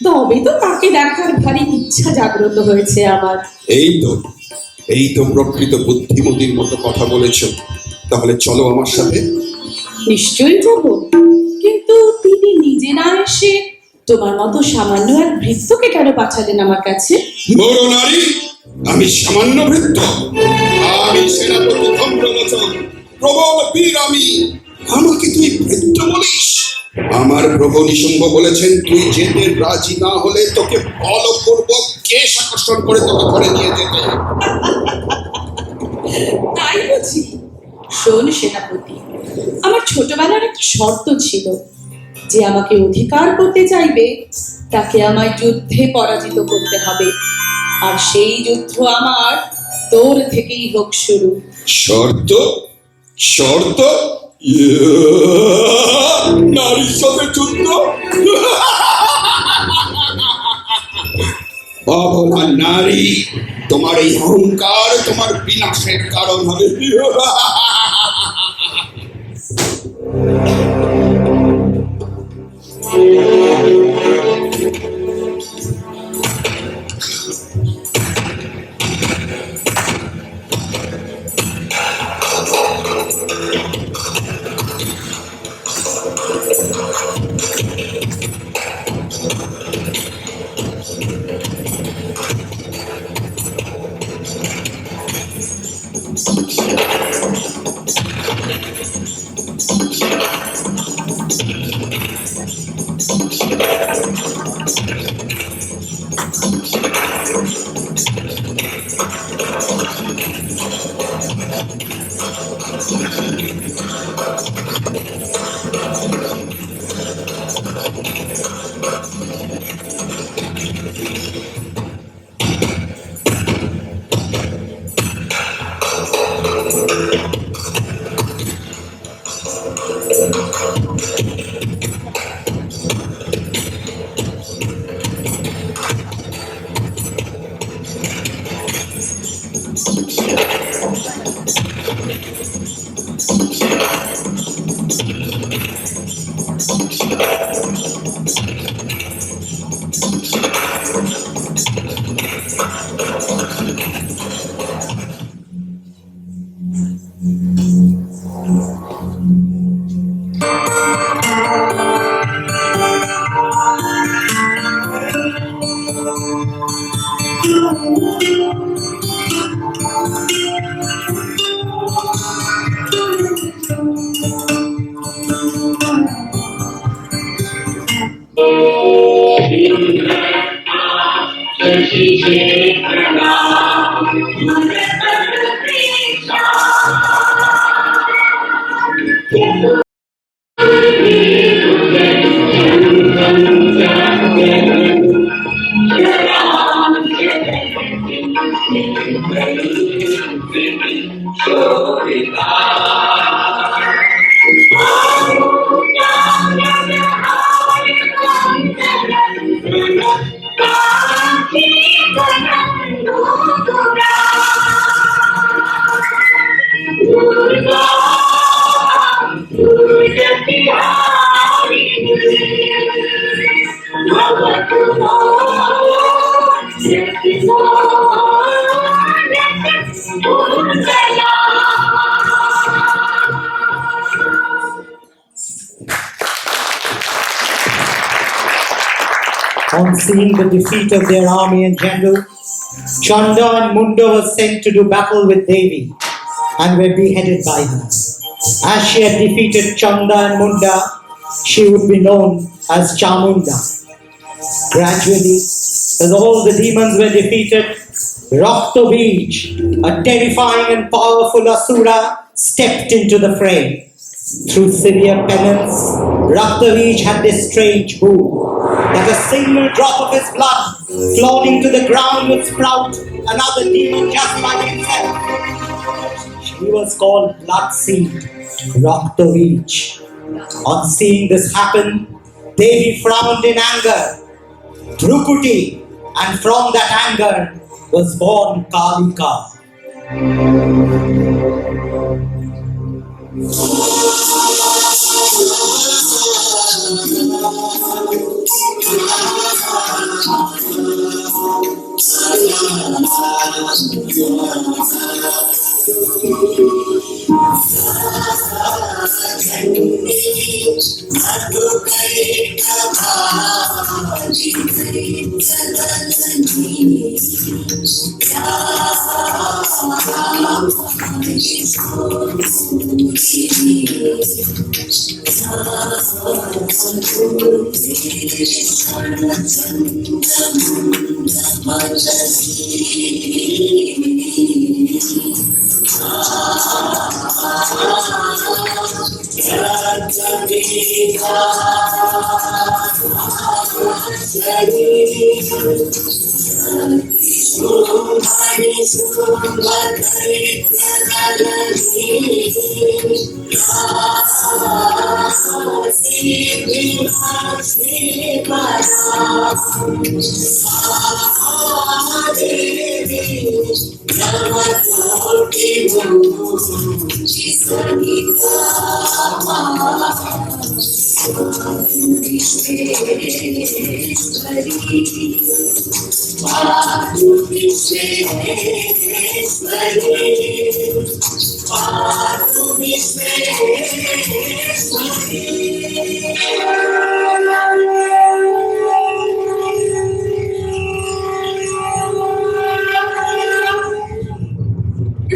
তবে তো তাকে দেখার ভারী ইচ্ছা জাগ্রত হয়েছে আমার। এই তো প্রকৃত বুদ্ধিমতীর মতো কথা বলেছো। তাহলে চলো আমার সাথে। নিশ্চয়ই যাব, কিন্তু তিনি নিজে না এসে তোমার মতো সামান্য এক ভৃত্যকে কেন পাঠালেন আমার কাছে? বড় নারী, আমি সামান্য ভৃত্য? আমি সেনাপতি ধম্রলোচন, প্রবল বীর আমি। আমাকে তুই ভৃত্য বলিস? আমার প্রভু নিশুম্ভ বলেছেন, তুই যেতে রাজি না হলে তোকে বলপূর্বক কেশ আকর্ষণ করে তোকে ধরে নিয়ে যেতে। তাই বুঝি? শোন সেনাপতি, আমার ছোটবেলার একটা শর্ত ছিল, যে আমাকে অধিকার করতে চাইবে তাকে আমায় যুদ্ধে পরাজিত করতে হবে, আর সেই যুদ্ধ আমার তোর থেকেই হোক শুরু। শর্ত? শর্ত? নারীর সাথে যুদ্ধ? বাবলা নারী, তোমার এই অহংকার তোমার বিনাশের কারণ হবে। Thank you. On seeing the defeat of their army and general, Chanda and Munda were sent to do battle with Devi and were beheaded by her. As she had defeated Chanda and Munda, she would be known as Chamunda. Gradually, as all the demons were defeated, Raktobij, a terrifying and powerful Asura, stepped into the fray. Through severe penance, Raktobij had this strange boon that a single drop of his blood falling to the ground would sprout another demon just like himself. She was called Bloodseed, Raktobij. On seeing this happen, Devi frowned in anger. Drukuti, and from that anger was born Kalika.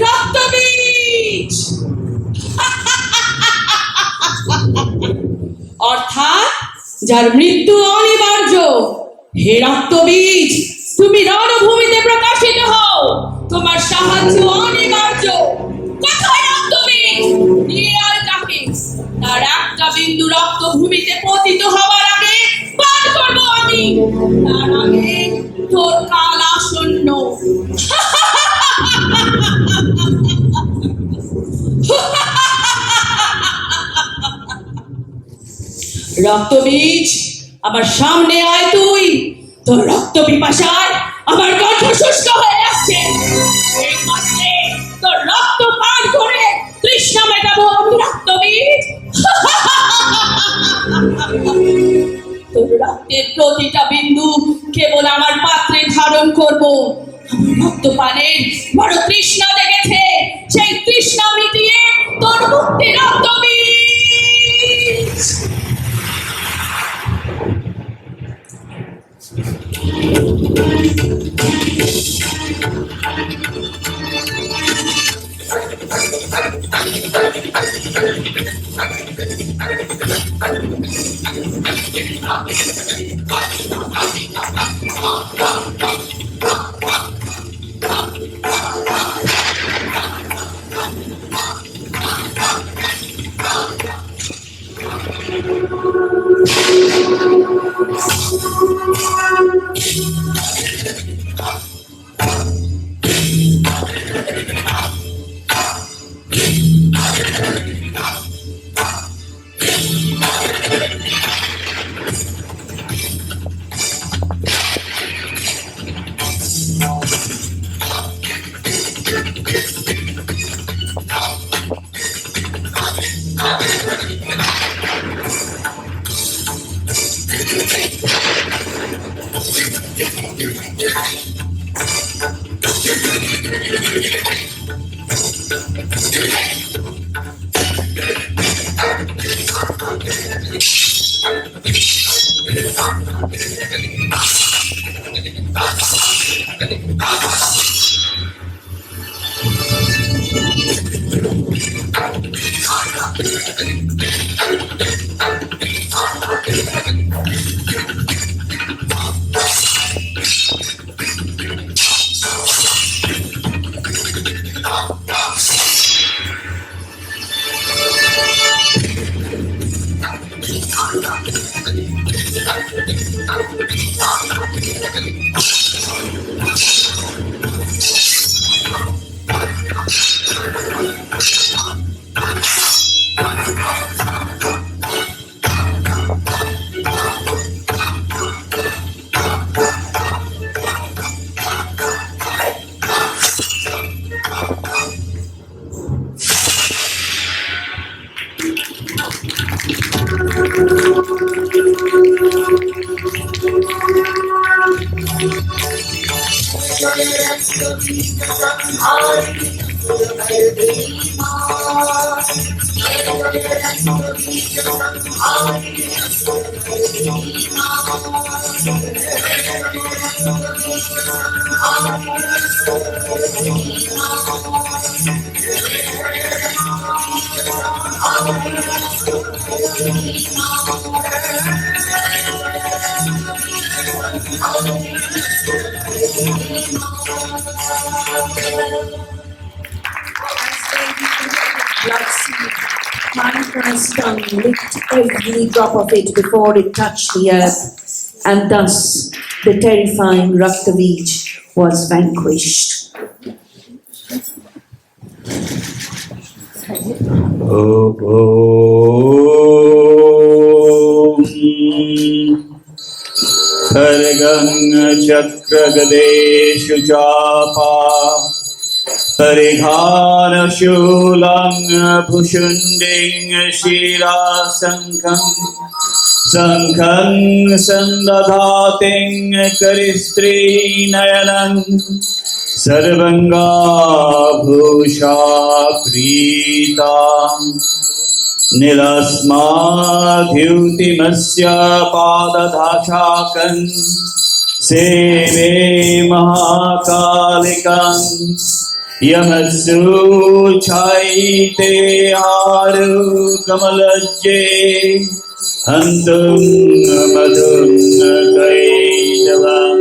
রক্তবীজ অর্থাৎ যার মৃত্যু অনিবার্য। হে রক্তবীজ, তুমি রণভূমিতে প্রকাশিত হও, তোমার সাহায্য অনিবার্য। কোথায় রক্তবীজ? নিয়ে আয় তাকে। তার একটা বিন্দু রক্ত ভূমিতে পতিত হওয়ার আগে পান করবো আমি। তার আগে তোর কাল আসন্ন। রক্তবীজ, আমার সামনে আয় তুই। তোর রক্ত পিপাসায় আমার কণ্ঠ শুষ্ক হয়ে আসছে। এই মাত্রে তোর রক্ত পান করে তৃষ্ণা মেটাবো আমি রক্তবীজ। তোর রক্তের প্রতিটা বিন্দু কেবল আমার পাত্রে ধারণ করব। আমার রক্ত পানের বড় তৃষ্ণা লেগেছে, সেই তৃষ্ণা মিটিয়ে তোর মুক্তি রক্তবীজ। Blood seed, Mandra's tongue licked every drop of it before it touched the earth, and thus the terrifying Raktaveej was vanquished. Sargam Chakragadeshu Chapa Parigana Shulang Bhushunding Shira Sankham Sankham Sandadhating Karistri Nayanam Sarvanga Bhusha Pritam Nilasmadhyutimasya Padadhashakan Seve Mahakalikan Yamatsu Chaite Aru Kamalajje Hantum Madhum Kaidavam.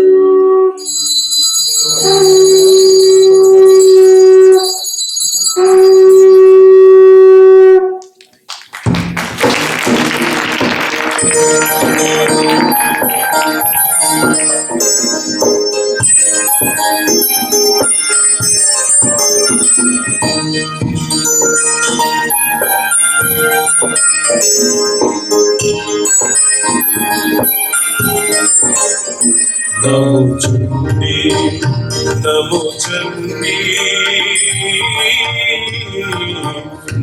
Namo Chandi, Namo Chandi,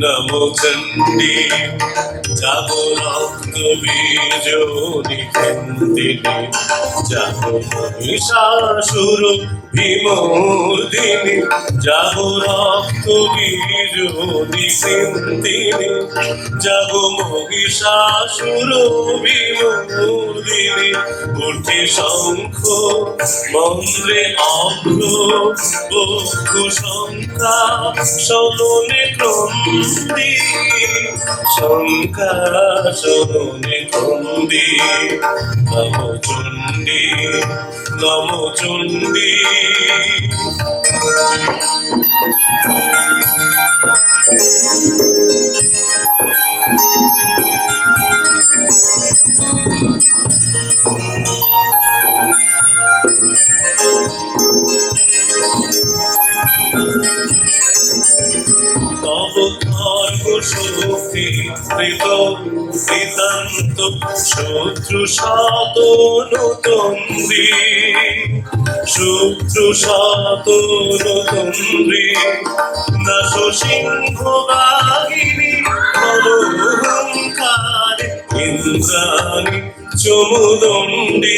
Namo Chandi, Jabo Rakta Bijo Nikandini, Jabo Mahishasura Bhimordini, Jabo Rakta Bijo Nikandini, Jabo Mahishasura Bhimordini, Urti Shankho Mandre Agro Bokhu Shankha Sholone Krondi Shankha Sholone Krondi Namo Chundi Namo Chundi Shutru Shatonu Tundri Shutru Shatonu Tundri Naso Shinho Bagini Maluhankari Indrani Chomudundi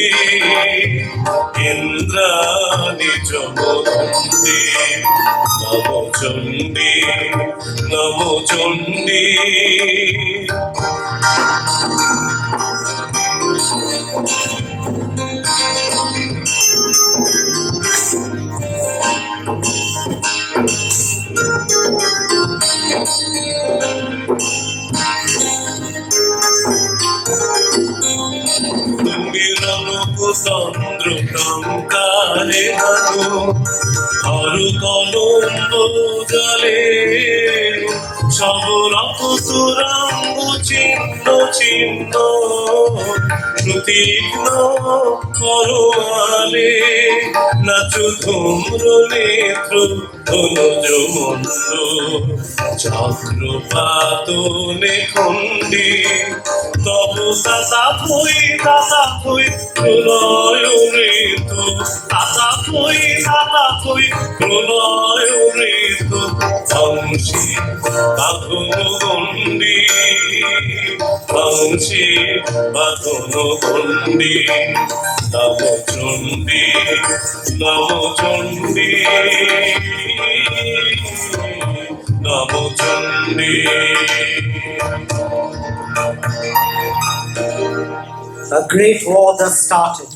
Indrani Chomudundi Namo Chundi Namo Chundi চন্দ্র টঙ্কারে হানো হরু কলম্ব জলে সবরক তুরঙ্গ চিহ্ন চিহ্ন সুতীক্ষ্ণ করোয়ালে নাচু ধূম্র নেত্র অনুজ মন্দ চক্রপাতনে খণ্ডী তব তাতা থই প্রলয় মৃত তাতা থই প্রলয় মৃত বংশী বাঁধন গণ্ডী বংশী বাঁধন গণ্ডী নব চণ্ডী নব চণ্ডী নব Chandi A great war thus started.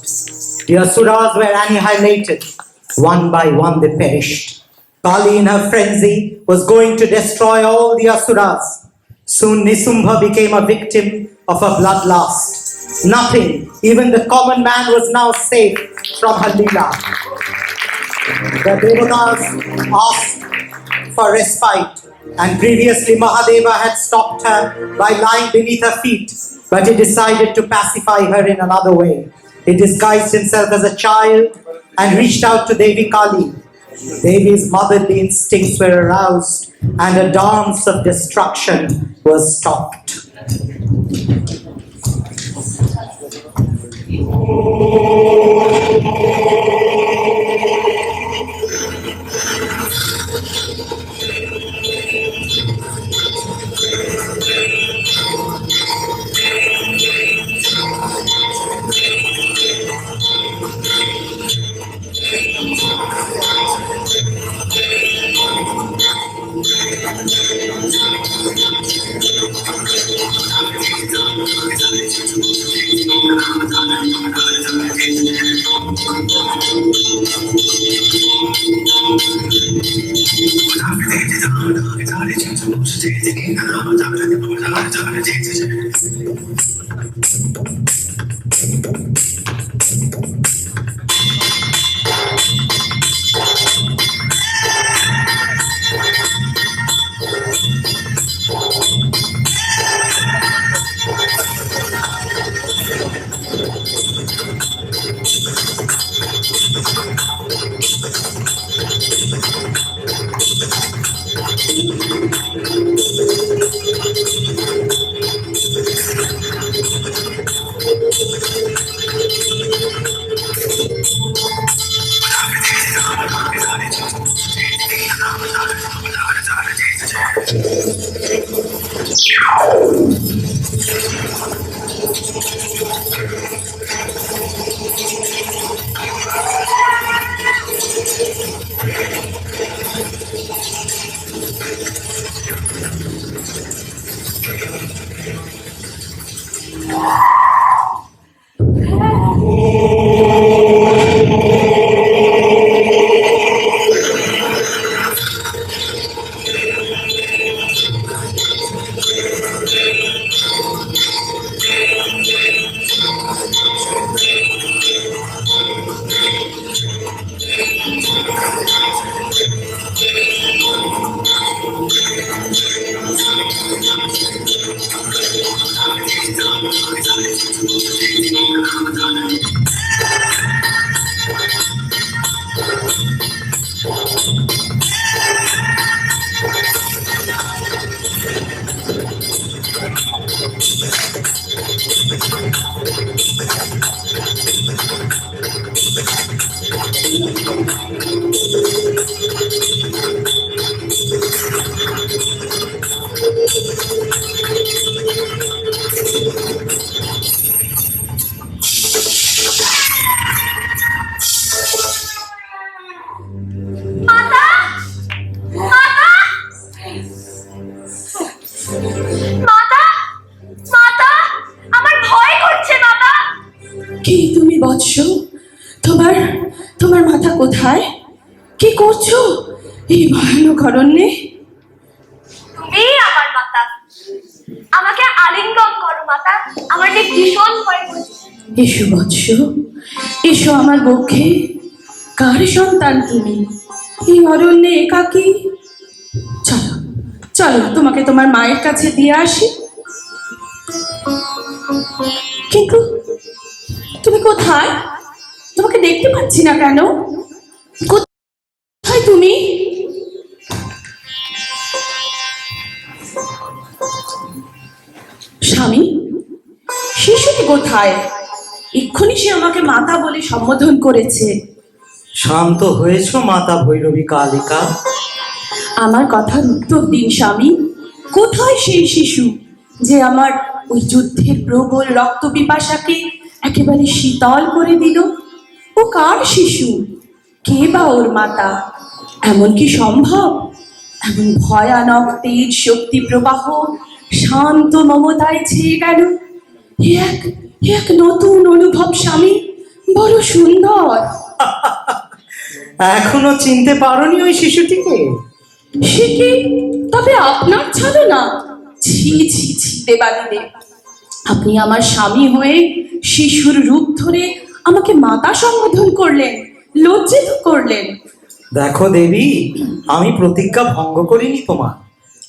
The Asuras were annihilated. One by one they perished. Kali in her frenzy was going to destroy all the Asuras. Soon Nisumbha became a victim of a bloodlust. Nothing, even the common man, was now safe from her Leela. The Devatas asked for respite, and previously Mahadeva had stopped her by lying beneath her feet, but he decided to pacify her in another way. He disguised himself as a child and reached out to Devi Kali. Devi's motherly instincts were aroused, and a dance of destruction was stopped. কি তুমি বৎস? তোমার তোমার মাতা কোথায়? কি করছো এই ভয়ানক অরণ্যে? তুমি আমার মাতা, আমাকে আলিঙ্গন করো মাতা, আমার যে ভীষণ ভয় করছে। এসো বৎস, এসো আমার বক্ষে। কার সন্তান তুমি এই অরণ্যে একাকী? চলো চলো, তোমাকে তোমার মায়ের কাছে দিয়ে আসি। কিন্তু তুমি কোথায়? তোমাকে দেখতে পাচ্ছি না কেন? কোথায় তুমি? স্বামী, শিশুটি কোথায়? এক্ষুনি সে আমাকে মাতা বলে সম্বোধন করেছে। শান্ত হয়েছ মাতা ভৈরবী কালিকা? আমার কথার উত্তর দিন স্বামী। কোথায় সেই শিশু যে আমার ওই যুদ্ধের প্রবল রক্ত পিপাসাকে একেবারে শীতল করে দিল? ও কার শিশু? কে বা ওর মাতা? এমন কি সম্ভব? এমন ভয়ানক তেজ শক্তি প্রবাহ শান্ত মমতায় ছেয়ে গেল। এ এক নতুন অনুভব স্বামী, বড় সুন্দর। এখনো চিনতে পারোনি ওই শিশুটিকে? সে কি তবে আপনার ছাড়ো না? ছি ছি ছি দেবাদিদেব, আপনি আমার স্বামী হয়ে শিশুর রূপ ধরে আমাকে মাতা সম্বোধন করলেন, লজ্জিত করলেন। দেখো দেবী, আমি প্রতিজ্ঞা ভঙ্গ করিনি তোমার।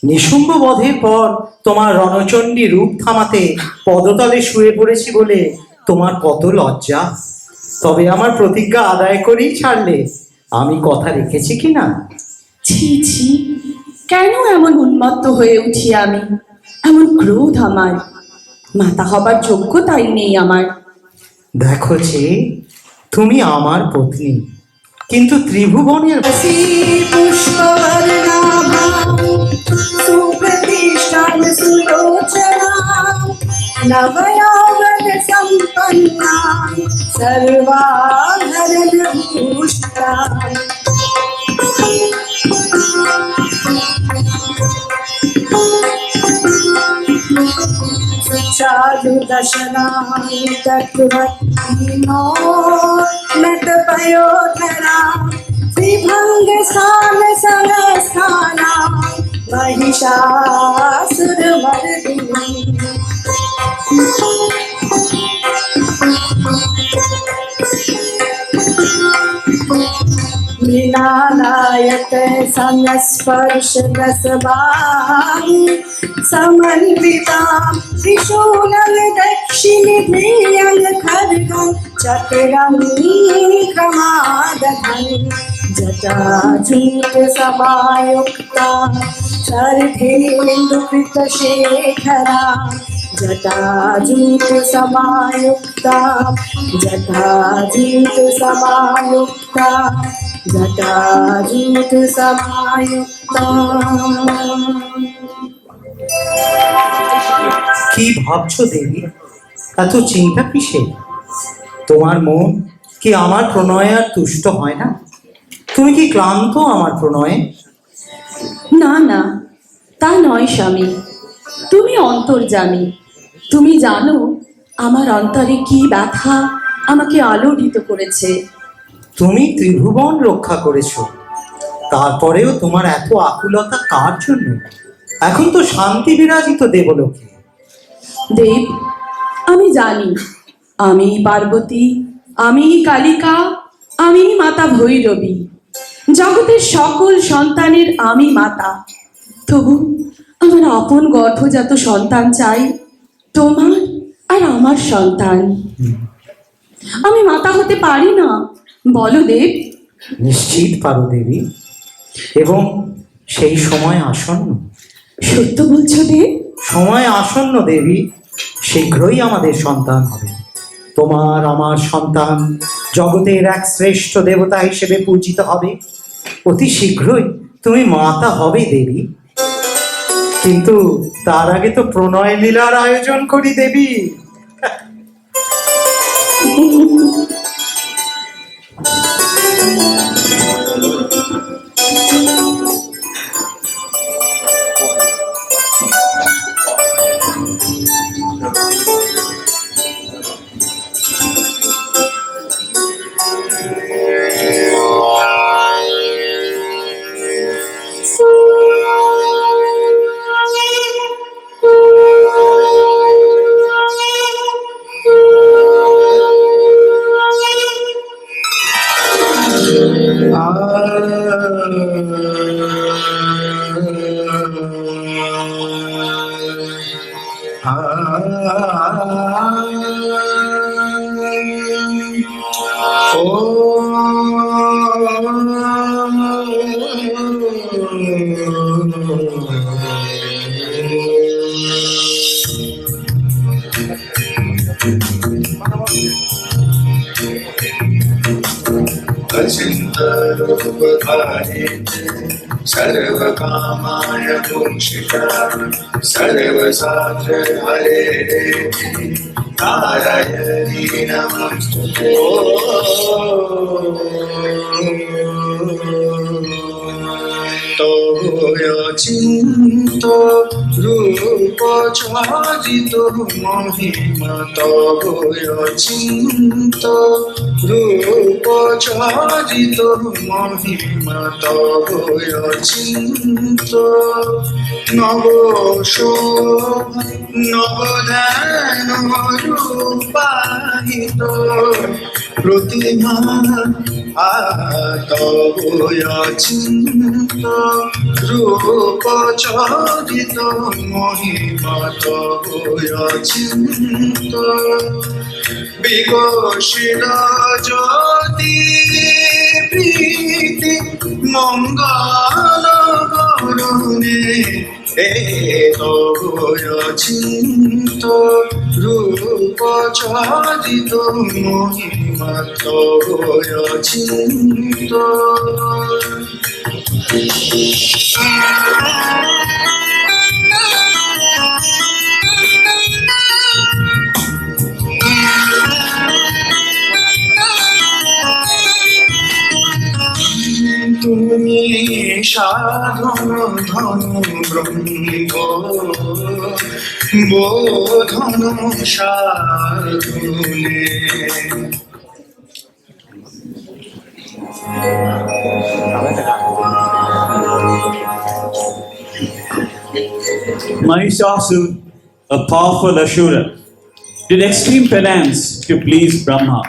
নিশুম্ভ বধের পর তোমার রণচণ্ডী রূপ থামাতে পদতলে শুয়ে পড়েছি বলে তোমার কত লজ্জা। তবে আমার প্রতিজ্ঞা আদায় করেই ছাড়লে। আমি কথা রেখেছি কি না? ছি ছি, কেন এমন উন্মত্ত হয়ে উঠি আমি? এমন ক্রোধ আমার? মাতা হবার যোগ্যতাই নেই আমার। দেখো যে তুমি আমার পত্নী, কিন্তু ত্রিভুবনের पुष्पवर्णाभा सुप्रतिष्ठां सुलोचना नवयौवन सम्पन्ना सर्वाभरणभूषिता चारुदशनां तत्त्वहीनो नटपयोधरा विभङ्गसान संस्थाना महिषासुरमर्दिनी मृणालायत संस्पर्श रसवाहि समन्वितां त्रिशूलं दक्षिणेयं खड्गं चक्रं क्रमादधन् जटाजूटसमायुक्ता शर्धेन्दुकृतशेखरा जटाजूटसमायुक्ता जटाजूटसमायुक्ता जटाजूटसमायुक्ता। কি ভাবছো দেবী? এত চিন্তা কিসে? তোমার মন কি আমার প্রণয়ে আর তুষ্ট হয় না? তুমি কি ক্লান্ত আমার প্রণয়ে? না না, তা নয় স্বামী। তুমি অন্তর্যামী, তুমি জানো আমার অন্তরে কি ব্যথা আমাকে আলোড়িত করেছে। তুমি ত্রিভুবন রক্ষা করেছো, তারপরেও তোমার এত আকুলতা কার জন্য? এখন তো শান্তি বিরাজিত দেবলোকে। দেব, আমি জানি আমি পার্বতী, আমি কালিকা, আমি মাতা ভৈরবী, জগতের সকল সন্তানের আমি মাতা। তবু আমার আপন গর্ভজাত সন্তান চাই, তোমার আর আমার সন্তান। আমি মাতা হতে পারি না, বলো দেব। নিশ্চিত পারো দেবী, এবং সেই সময় আসন্ন। সত্য বলছো দেব? সময় আসন্ন দেবী, শীঘ্রই আমাদের সন্তান হবে। তোমার আমার সন্তান জগতের এক শ্রেষ্ঠ দেবতা হিসেবে পূজিত হবে। অতি শীঘ্রই তুমি মাতা হবে দেবী। কিন্তু তার আগে তো প্রণয় লীলার আয়োজন করি দেবী। अचिन्तरूपधारे सर्वकामाय भूषिता सर्वसात्र हरे नारायणी नमस्तुते तोयचिन्त रूप चारित महिमा तोयचिन्त रूप चारित महिमा तोयचिन्त नव शोभा नवधान रूपाहित प्रतिमा तोयचिन्त रूप चारित महिमा तोयचिन्त विकशित ज्योति प्रीति मंगल करुणे तोयचिन्त रूप चारित महिमा तोयचिन्त তুমি সাধন ধন ব্রহ্ম বোধন সাধুলে Mahishasur, a powerful Ashura, did extreme penance to please Brahma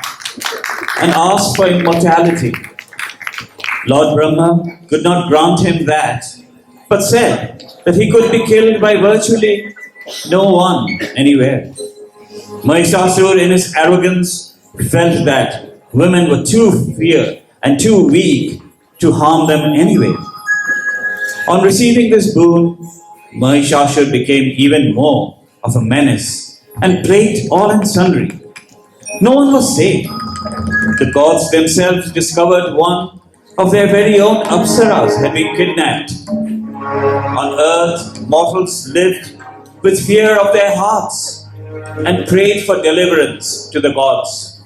and asked for immortality. Lord Brahma could not grant him that, but said that he could be killed by virtually no one anywhere. Mahishasur, in his arrogance, felt that women were too fierce and too weak to harm them anyway. On receiving this boon, Mahishasur became even more of a menace and plagued all and sundry. No one was safe. The gods themselves discovered one of their very own apsaras had been kidnapped. On earth, mortals lived with fear of their hearts and prayed for deliverance to the gods.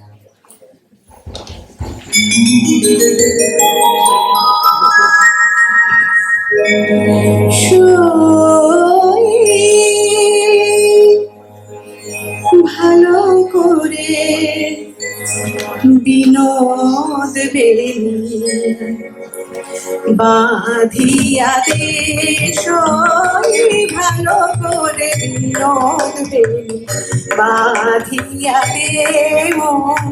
ভালো করে বিনোদ বেনি বাঁধিয়া দে ভালো করে বিনোদ বেনি বাঁধিয়া দে মন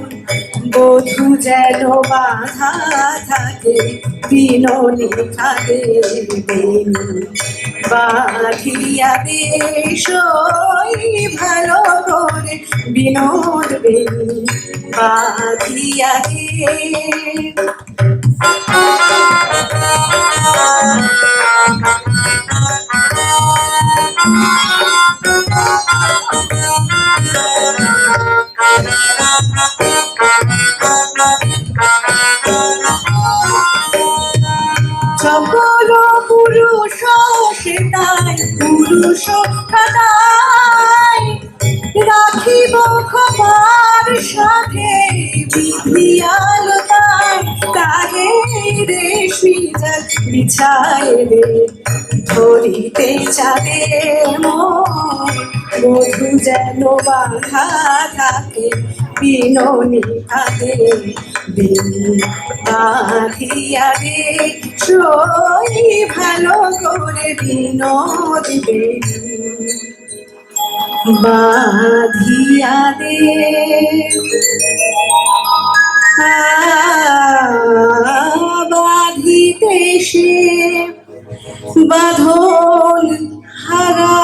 বধূ যেন বাধা থাকে বিনোনি থাকে বেনি বাঁধিয়া দে ভালো করে বিনোদ বেনি বাঁধিয়া দে সকল পুরুষ সেটাই পুরুষ কাদায় রাখিব খবর সাথে বিধিয়ালতায় তাহে রেশমি জাত বিছায় রে ধরিতে চাঁদে মন বধূ যেন বাধা থাকে বিনোনি থাকে বিনি বাঁধিয়া রে ভালো করে বিনোদ বেনি বাঁধিয়া দে বাঁধিতে সে বাঁধন হারা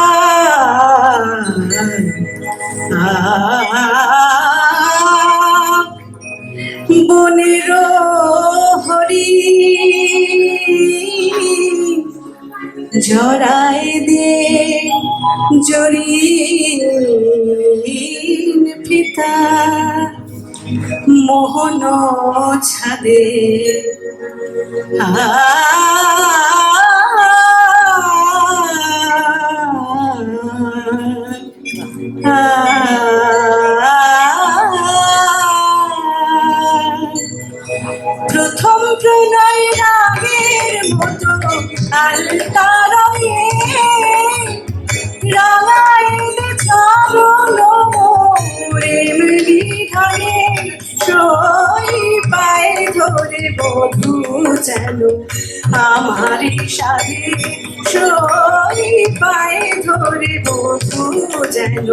জড়ায় দে জরিন ফিতা মোহন ছাদে প্রথম প্রণয় রাগের মতো আলতারায়ে রাঙাইলে চরণ প্রেম বিধানে সই পায়ে ধরে বধূ যেন আমার সাথে সই পায়ে ধরে বধূ যেন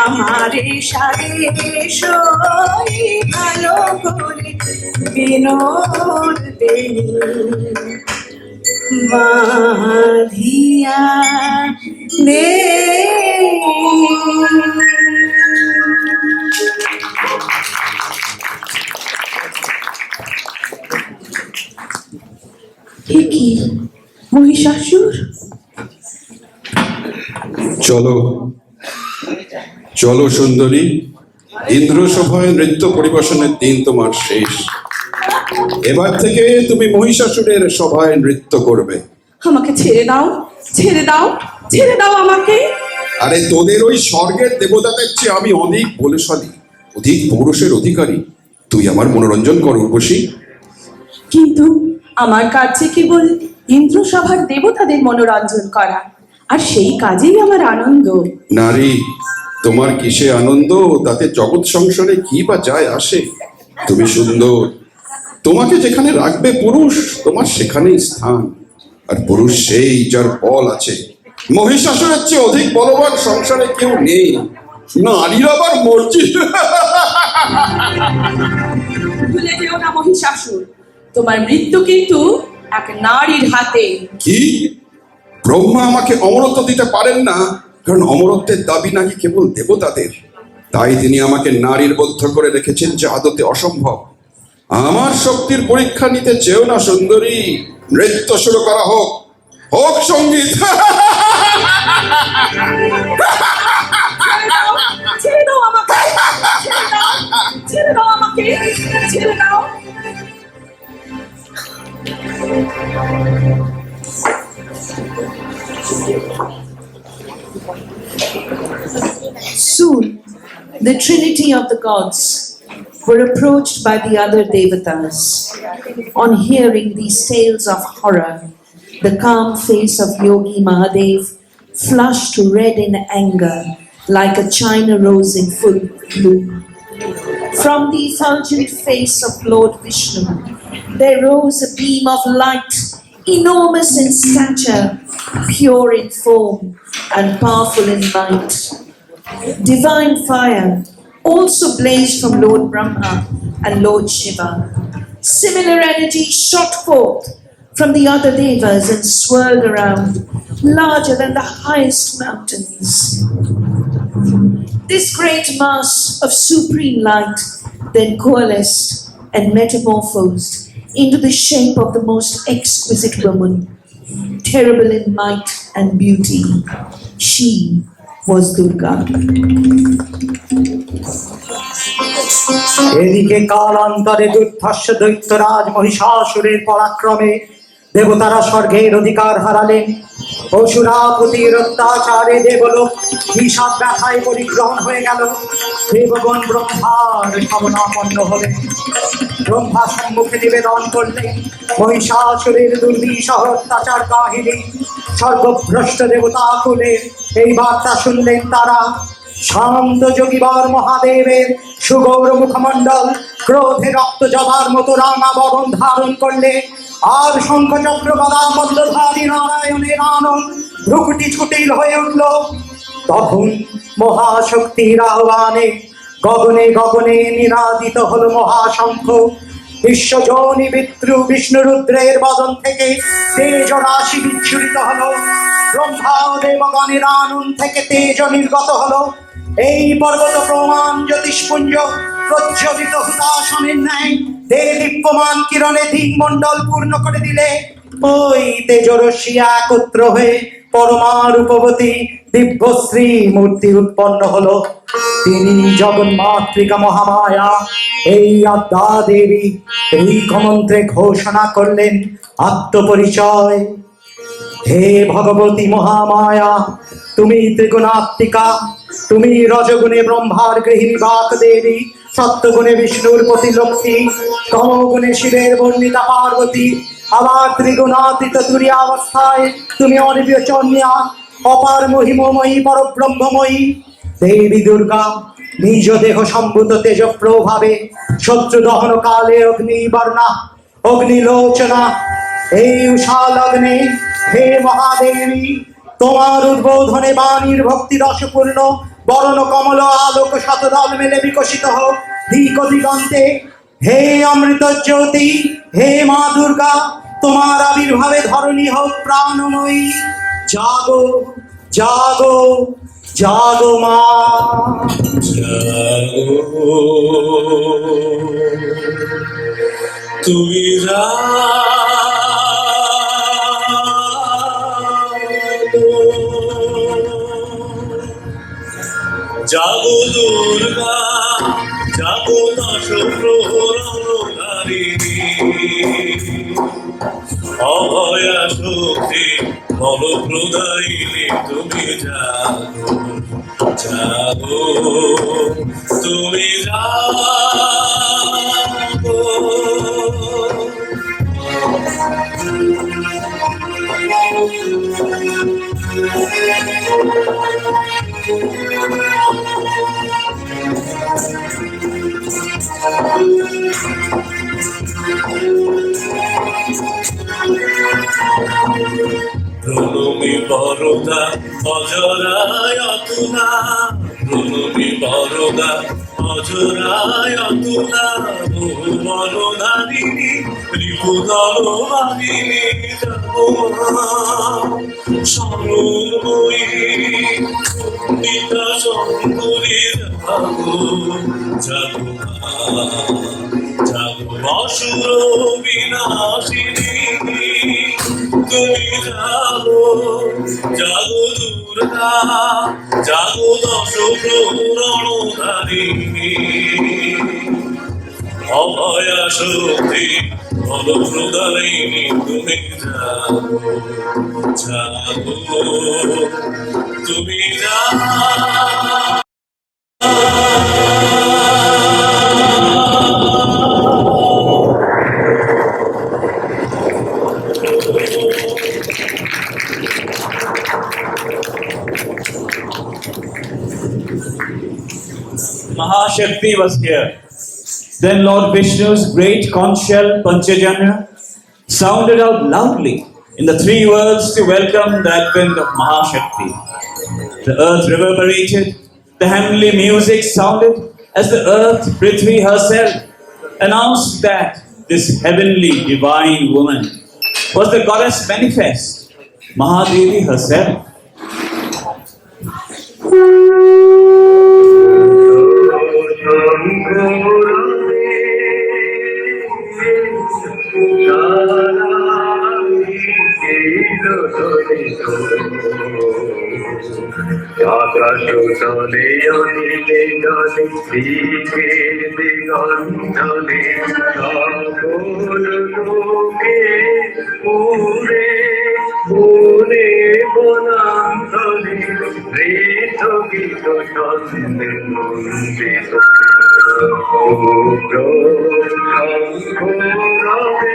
আমার সাথে সই ভালো করে বিনোদ দেনি বাঁধিয়া দে কি মহিষাসুর? চলো চলো সুন্দরী, ইন্দ্র সভায় নৃত্য পরিবেশনের দিন তোমার শেষ। এবার থেকে তুমি মহিষাসুরের সভায় নৃত্য করবে। আমাকে ছেড়ে দাও, ছেড়ে দাও, ছেড়ে দাও আমাকে। আরে তোদের ওই স্বর্গের দেবতাদের চেয়ে আমি অনেক বলশালী, অধিক পৌরুষের অধিকারী। তুই আমার মনোরঞ্জন কর উর্বশী। কিন্তু আমার কাছে কেবল ইন্দ্রসভার দেবতাদের মনোরঞ্জন করা, আর সেই কাজেই আমার আনন্দ। নারী, তোমার কিসে আনন্দ তাতে জগৎ সংসারে কি বা যায় আসে? তুমি সুন্দর, তোমাকে যেখানে রাখবে পুরুষ তোমার সেখানেই স্থান। আর পুরুষ সেই যার বল আছে। মহিষাসুরের চেয়ে অধিক বলবান সংসারে কেউ নেই। নারীর আবার মর্জি। ভুলে যেও না মহিষাসুর, তোমার মৃত্যু কিন্তু এক নারীর হাতে। কি? ব্রহ্মা আমাকে অমরত্ব দিতে পারেন না, কারণ অমরত্বের দাবি নাকি কেবল দেবতাদের। তাই তিনি আমাকে নারীর বদ্ধ করে রেখেছেন, যা আদতে অসম্ভব। আমার শক্তির পরীক্ষা নিতে চেও না সুন্দরী। নৃত্য শুরু করা হোক, হোক সঙ্গীত। ছেড়ে দাও আমাকে, ছেড়ে দাও, ছেড়ে দাও আমাকে, ছেড়ে দাও। Soon, the trinity of the gods were approached by the other devatas. On hearing these tales of horror, the calm face of Yogi Mahadev flushed red in anger like a China rose in full bloom. From the effulgent face of Lord Vishnu, there rose a beam of light, enormous in stature, pure in form, and powerful in might. Divine fire also blazed from Lord Brahma and Lord Shiva. Similar energy shot forth from the other devas and swirled around, larger than the highest mountains. This great mass of supreme light then coalesced and metamorphosed into the shape of the most exquisite woman, terrible in might and beauty. She was Durga. এদিকে কালান্তরে দুর্ধর্ষ দৈত্যরাজ মহিষাসুরের পরাক্রমে দেবতারা স্বর্গের অধিকার হারালেন। অসুরাপতির অত্যাচারে দেবলোক বিষাদ ব্যথায় পরিগ্রহণ হয়ে গেল। দেবগণ ব্রহ্মার শরণাপন্ন হলেন। ব্রহ্মা সম্মুখে নিবেদন করলেন মহিষাসুরের দুর্বিষহ অত্যাচার কাহিনী। স্বর্গভ্রষ্ট দেবতা কুলে এই বার্তা শুনলেন তারা। শান্ত যোগীবর মহাদেবের সুগৌর মুখমণ্ডল ক্রোধে রক্ত জবার মতো রাঙা বরণ ধারণ করলে, আর শঙ্খচক্র গদা মল্লধারী নারায়ণের আনন্দ ভ্রুকুটি ছুটিল হয়ে উঠল। তখন মহাশক্তির আহ্বানে গগনে গগনে নিনাদিত হল মহাশঙ্খ। বিশ্বজনী বিদ্রু বিষ্ণুরুদ্রের বদন থেকে তেজ রাশি বিচ্ছুরিত হলো। ব্রহ্মা ও দেবগণের আনন্দ থেকে তেজ নির্গত হলো। এই পর্বত প্রমাণ জ্যোতিষপুঞ্জ প্রজ্বলিত হুতাসনের ন্যায় দীপ্যমান কিরণে দিকমণ্ডল পূর্ণ করে দিলে ওই তেজরশ্মি একত্র হয়ে পরমারূপবতী দিব্যশ্রী মূর্তি উৎপন্ন হলো। তিনি জগন্মাতৃকা মহামায়া, এই আদ্যা দেবী ঋকমন্ত্রে ঘোষণা করলেন আত্মপরিচয়। হে ভগবতী মহামায়া, তুমি ত্রিগুণাত্মিকা, তুমি রজগুণে ব্রহ্মার গৃহিণী বাক দেবী, সত্যগুণে বিষ্ণুর পতি লক্ষ্মী, তমগুণে শিবের বর্ণিতা পার্বতী, আবার ত্রিগুণাতীত তুরীয়াবস্থায় তুমি অনির্বচনীয়া, অপার মহিমময়ী পরব্রহ্মময়ী দেবী দুর্গা। নিজ দেহ সম্ভূত তেজ প্রভাবে শত্রু দহন কালে অগ্নিবর্ণা, অগ্নিলোচনা, এই উষা লগ্নে হে মহাদেবী, তোমার উদ্বোধনে বাণীর ভক্তি রসপূর্ণ বরণ কমল আলোক শতদল মেলে বিকশিত হোক দিক দিগন্তে। হে অমৃত জ্যোতি, হে মা দুর্গা, তোমার আবির্ভাবে ধরণী হোক প্রাণময়ী। জাগো জাগো জাগো মা। জাগো তুমি জাগো দুর্গা, জাগো দশ প্রহরণকারিণী, অভয়া শক্তি ফলপ্রদায়িনী তুমি জাগো, জাগো তুমি জাগো। প্রণমী বরদা অজরায় অতুলা, প্রণমী বরদা অজরায় অতুলা, বরদারিণী রিপুদল বাহিনী সরময়ী পিতা শঙ্করী জাগো, জাগো জাগো অসুর বিনাশিনী তুমি জাগো, জাগো দুর্গা, জাগো দশ প্রহরণকারিণী, অভয়া শক্তি ফলপ্রদায়িনী তুমি জাগো, জাগো তুমি জাগো। Mahashakti was here. Then Lord Vishnu's great conch shell Panchajanya sounded out loudly in the three words to welcome the advent of Mahashakti. The earth reverberated, the heavenly music sounded as the earth, Prithvi herself, announced that this heavenly divine woman was the goddess manifest, Mahadevi herself. আকাশতলে অনিলে জলে দ্বীপের দিগন্তলে সকল লোকে উড়ে উড়ে বনান্তরে ঋত গীত ছন্দে মন্দিত উগ্র শঙ্করবে।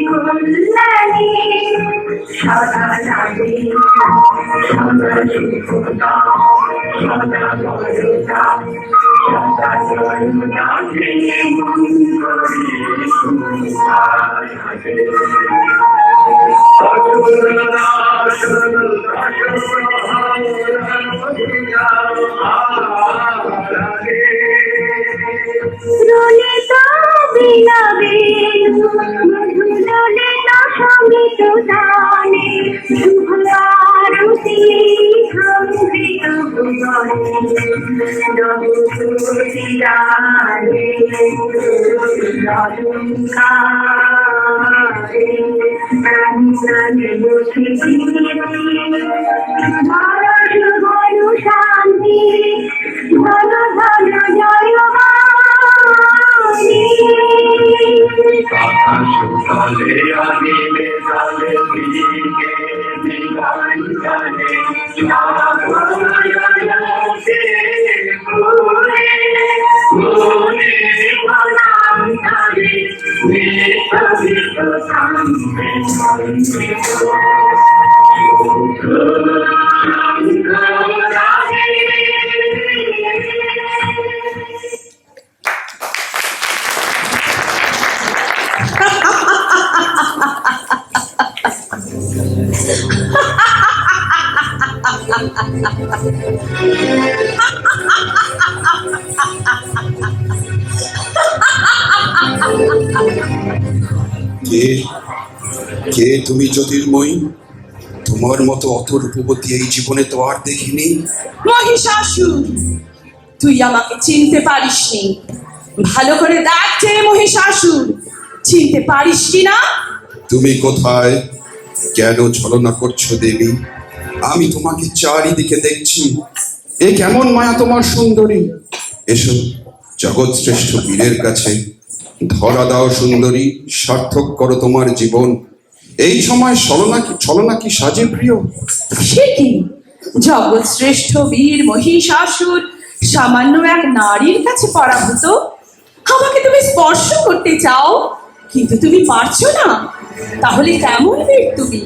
Kundalini সাদা লাগে সাদা সুতা সাদা গরুটা সাদা গরুটা ভেঙে মন করি সুতা লাগে ললিতা বিনা বেণু মধু ললিতা সঙ্গীত গানে শুভ আরতি সংগীত ভুবনে নবুদিরারে ললঙ্কারে প্রাণে বসে ঘন শান্তি ঘন ঘন জয় সুতলে আনিলে জলে দিকে দিগাই জানে সাগরকে ফুলে ফুলে বানাম তারে নিঃশব্দ শান্তি কে কে তুমি জ্যোতির্ময়ী? তোমার মতো অত রূপবতী এই জীবনে তো আর দেখিনি। মহিষাসুর, তুই আমাকে চিনতে পারিসনি। ভালো করে দেখছে মহিষাসুর, চিনতে পারিস কি না? তুমি কোথায়? কেন ছলনা করছো দেবী? আমি তোমাকে চারিদিকে দেখছি। এ কেমন মায়া তোমার সুন্দরী! এসো জগৎ শ্রেষ্ঠ বীরের কাছে ধরা দাও সুন্দরী, সার্থক করো তোমার জীবন। এই সময় ছলনা কি সাজে প্রিয়? সে কি, জগৎ শ্রেষ্ঠ বীর মহিষাসুর সামান্য এক নারীর কাছে পরাভূত? আমাকে তুমি স্পর্শ করতে চাও, কিন্তু তুমি পারছো না। তাহলে কেমন বীর তুমি?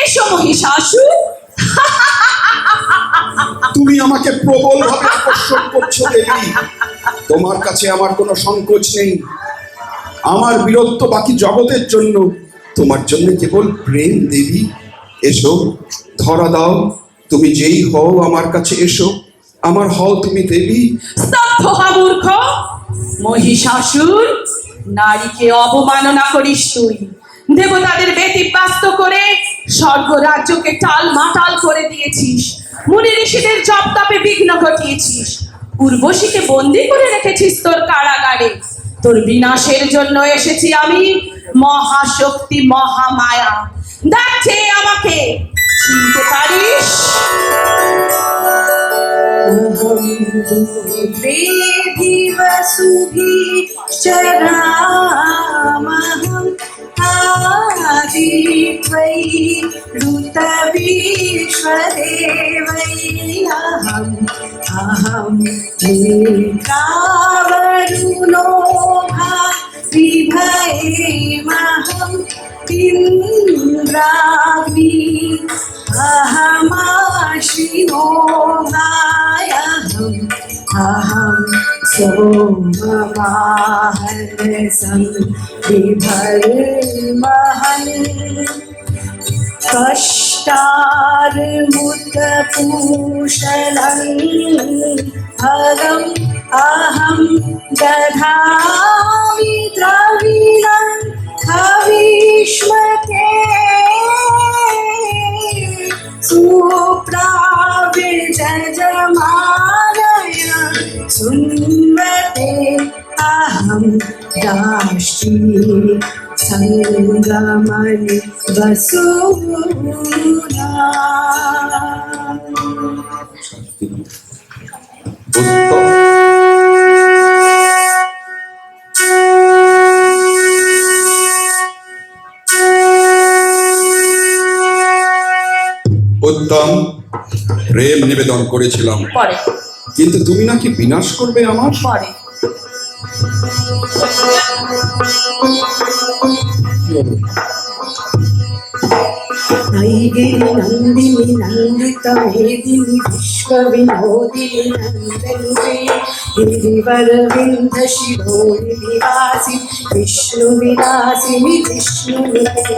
এসো মহিষাসুর। তুমি আমাকে প্রবল ভাবে আকর্ষণ করছো দেবী। তোমার কাছে আমার কোনো সংকোচ নেই। আমার বীরত্ব বাকি জগতের জন্য, তোমার জন্য কেবল প্রেম দেবী। এসো ধরা দাও, তুমি যেই হও আমার কাছে এসো, আমার হও তুমি দেবী। স্তব্ধ হ মূর্খ মহিষাসুর, নারীকে অবমাননা করিস তুই। দেবতাদের ব্যতিব্যস্ত করে স্বর্গ রাজ্যকে টাল মাটাল করে দিয়েছিস। মুনি ঋষিদের জপ তপে বিঘ্ন ঘটিয়েছিস। উর্বশীকে বন্দি করে রেখেছিস তোর কারাগারে। তোর বিনাশের জন্য এসেছি আমি, মহাশক্তি মহামায়া। দেখছে আমাকে, চিনতে পারিস? देवी वसुभी चरामहं आदि त्वयि ऋतविश्वदेवैः अहं नेत्रावरुणोभा विभयेमहं इन्द्राग्नि अहमाशिनो अहं सोममाहर्षं बिभर्महं कष्टार्मुतपूषलं भगम् अहं दधामि द्रविणं हविष्मते सुप्राविर्जजमानय सुन्वते अहं दाष्टी सङ्गमनि वसुना। উত্তম, প্রেম নিবেদন করেছিলাম, পরে কিন্তু তুমি নাকি বিনাশ করবে আমার। পরে नैगिरि नन्दिनि नन्दित मेदिनि विश्वविनोदिनि नन्दन्ते गिरिवरविन्द शिरोरि निवासि विष्णुविलासिनि विष्णुनुते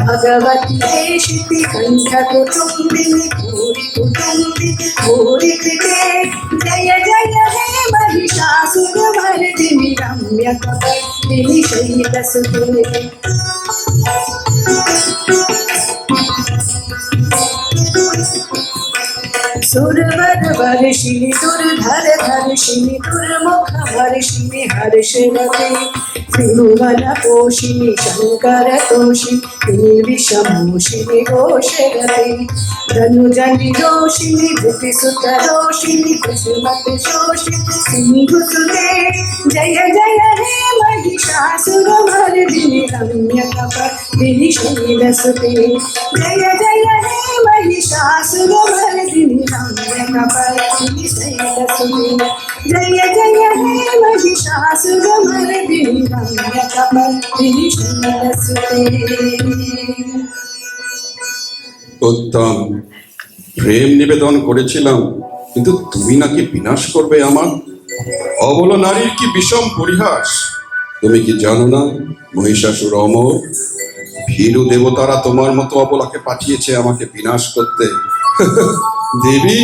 भगवति देशिति कण्ठकुटुम्बिनि भूरि कुटुम्बि भूरि कृते जय जय हे महिषासुरमर्दिनि रम्यकपर्दिनि शैलसुते सुरवर वर्षिणि दुर्धर धर्षिणि दुर्मुख हर्षिणि हर्षरते त्रिभुवन पोषिणि शङ्कर तोषिणि विषमोषिणि घोषरते धनुजनि दोषिणि भूतिसुत रोषिणि कुसुमत शोषिणि सिन्धुसुते जय जय हे महिषासुरमर्दिनि रम्यकपर्दिनि शैलसुते जय जय हे महिषासुरमर्दिनि रम्यकपर्दिनि शैलसुते जय जय हे महिषासुरमर्दिनि रम्यकपर्दिनि शैलसुते উত্তম, প্রেম নিবেদন করেছিলাম, কিন্তু তুমি নাকি বিনাশ করবে আমার অবল নারীর কি বিষম পরিহাস। তুমি কি জানো না মহিষাসুর অমর, ভীরু দেবতারা তোমার মতো অবলাকে পাঠিয়েছে আমাকে বিনাশ করতে। দেবী,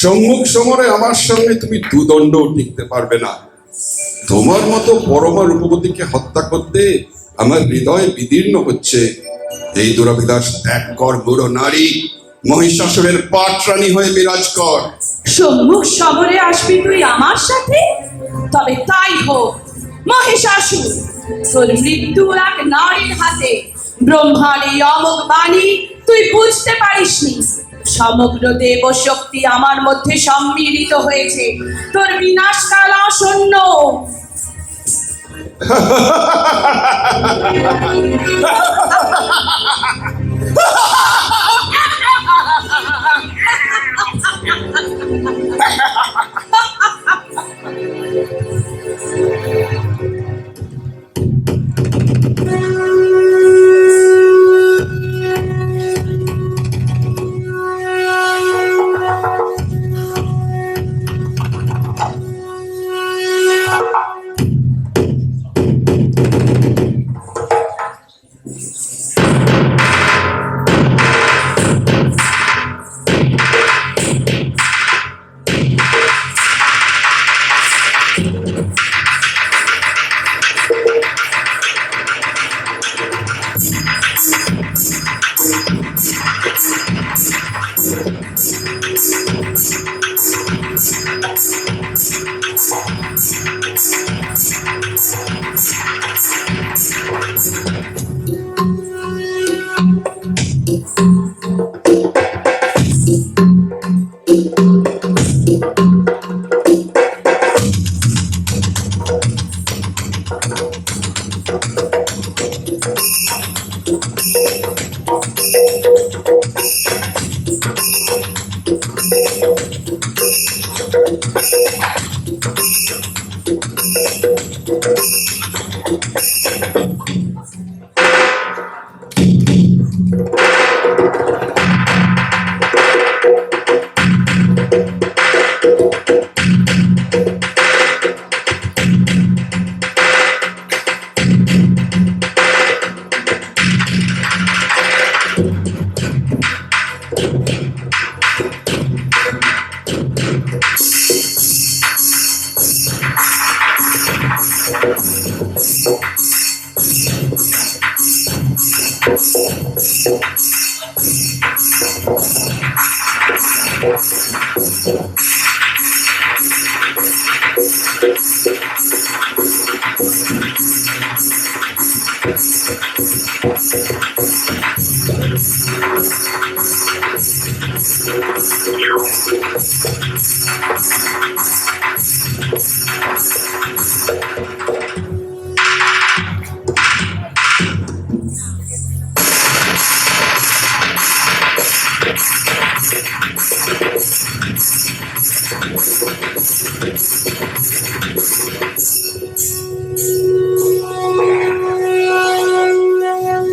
সম্মুখ সমরে আমার সামনে তুমি দুদণ্ডও টিকতে পারবে না। তোমার মতো পরমা রূপবতীকে হত্যা করতে আমার হৃদয় বিদীর্ণ হচ্ছে। এই দুরাভিলাষ ত্যাগ কর বুড়ো নারী, মহিষাসুরের পাটরানী হয়ে বিরাজ কর। সম্মুখ সমরে আসবি তুই আমার সাথে? তবে তাই হোক মহিষাসুর, তোর মৃত্যু এক নারীর হাতে। ব্রহ্মার এই অমোঘ বাণী তুই বুঝতে পারিসনি। সমগ্র দেব শক্তি আমার মধ্যে সম্মিলিত হয়েছে, তোর বিনাশকাল আসন্ন।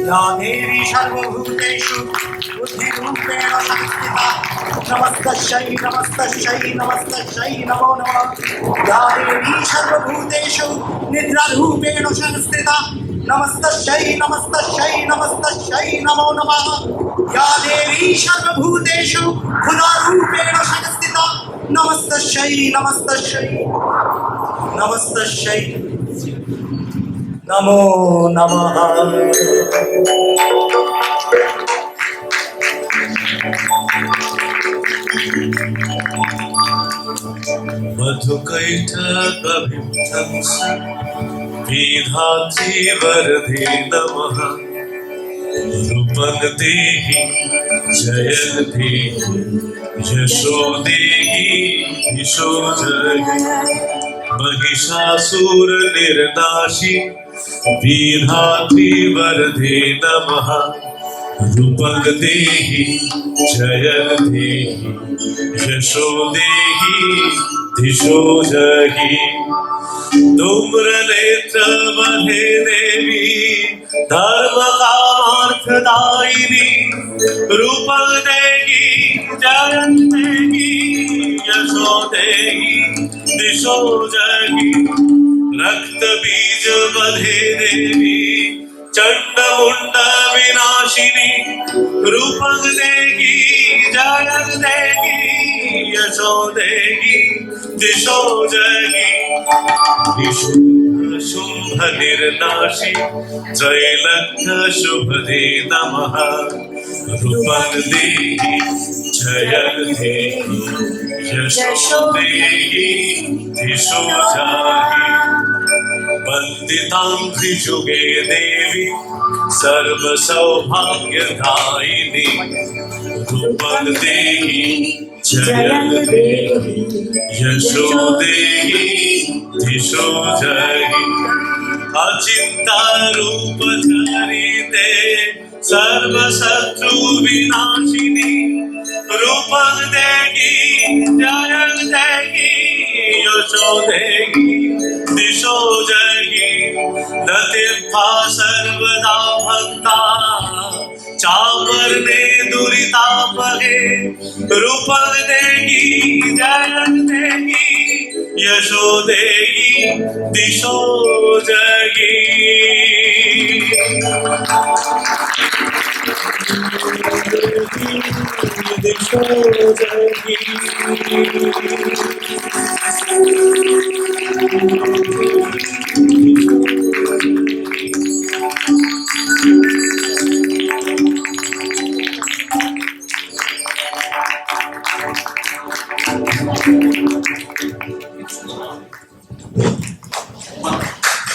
या देवी सर्वभूतेषु नमस्तस्यै नमस्तस्यै नमस्तस्यै नमो नमः या देवी सर्वभूतेषु निद्रारूपेण संस्थिता नमस्तस्यै नमस्तस्यै नमस्तस्यै नमो नमः या देवी सर्वभूतेषु खुदारूपेण संस्थिता नमस्तस्यै नमस्तस्यै नमस्तस्यै नमो नमः मधुकैटभविद्धंस विधात्री वरदे नमः रूपं देहि जयं देहि यशो देहि दिशो जहि महिषासुरनिर्नाशि विधात्री वरदे नमः रूपं देहि जयं देहि यशो देहि दिशो जहि धूम्रनेत्र बधे देवी धर्म कामार्थदायिनी रूपं देहि जयं देहि यशो देहि दिशो जहि रक्त बीज बधे देवी चंड विनाशिनी रूपं देहि जयं देहि यशो देहि दिशो जहि शुंभ निर्नाशि त्रैलक्य शुभदे नमः रूपं देहि जयं देहि यशो देहि दिशो जहि वन्दिताङ्घ्रियुगे देवी सर्वसौभाग्यदायिनी रूपं देहि जयं देहि यशो देहि दिशो जहि अचिन्ता रूप धरिते सर्वशत्रु विनाशिनी रूपं देहि जयं देहि यशो देहि दिशो जहि दतिर्भा सर्वदा भक्ता चापर्णे दुरितापहे रूपं देहि जयं देहि यशो देहि दिशो जहि दिशो जहि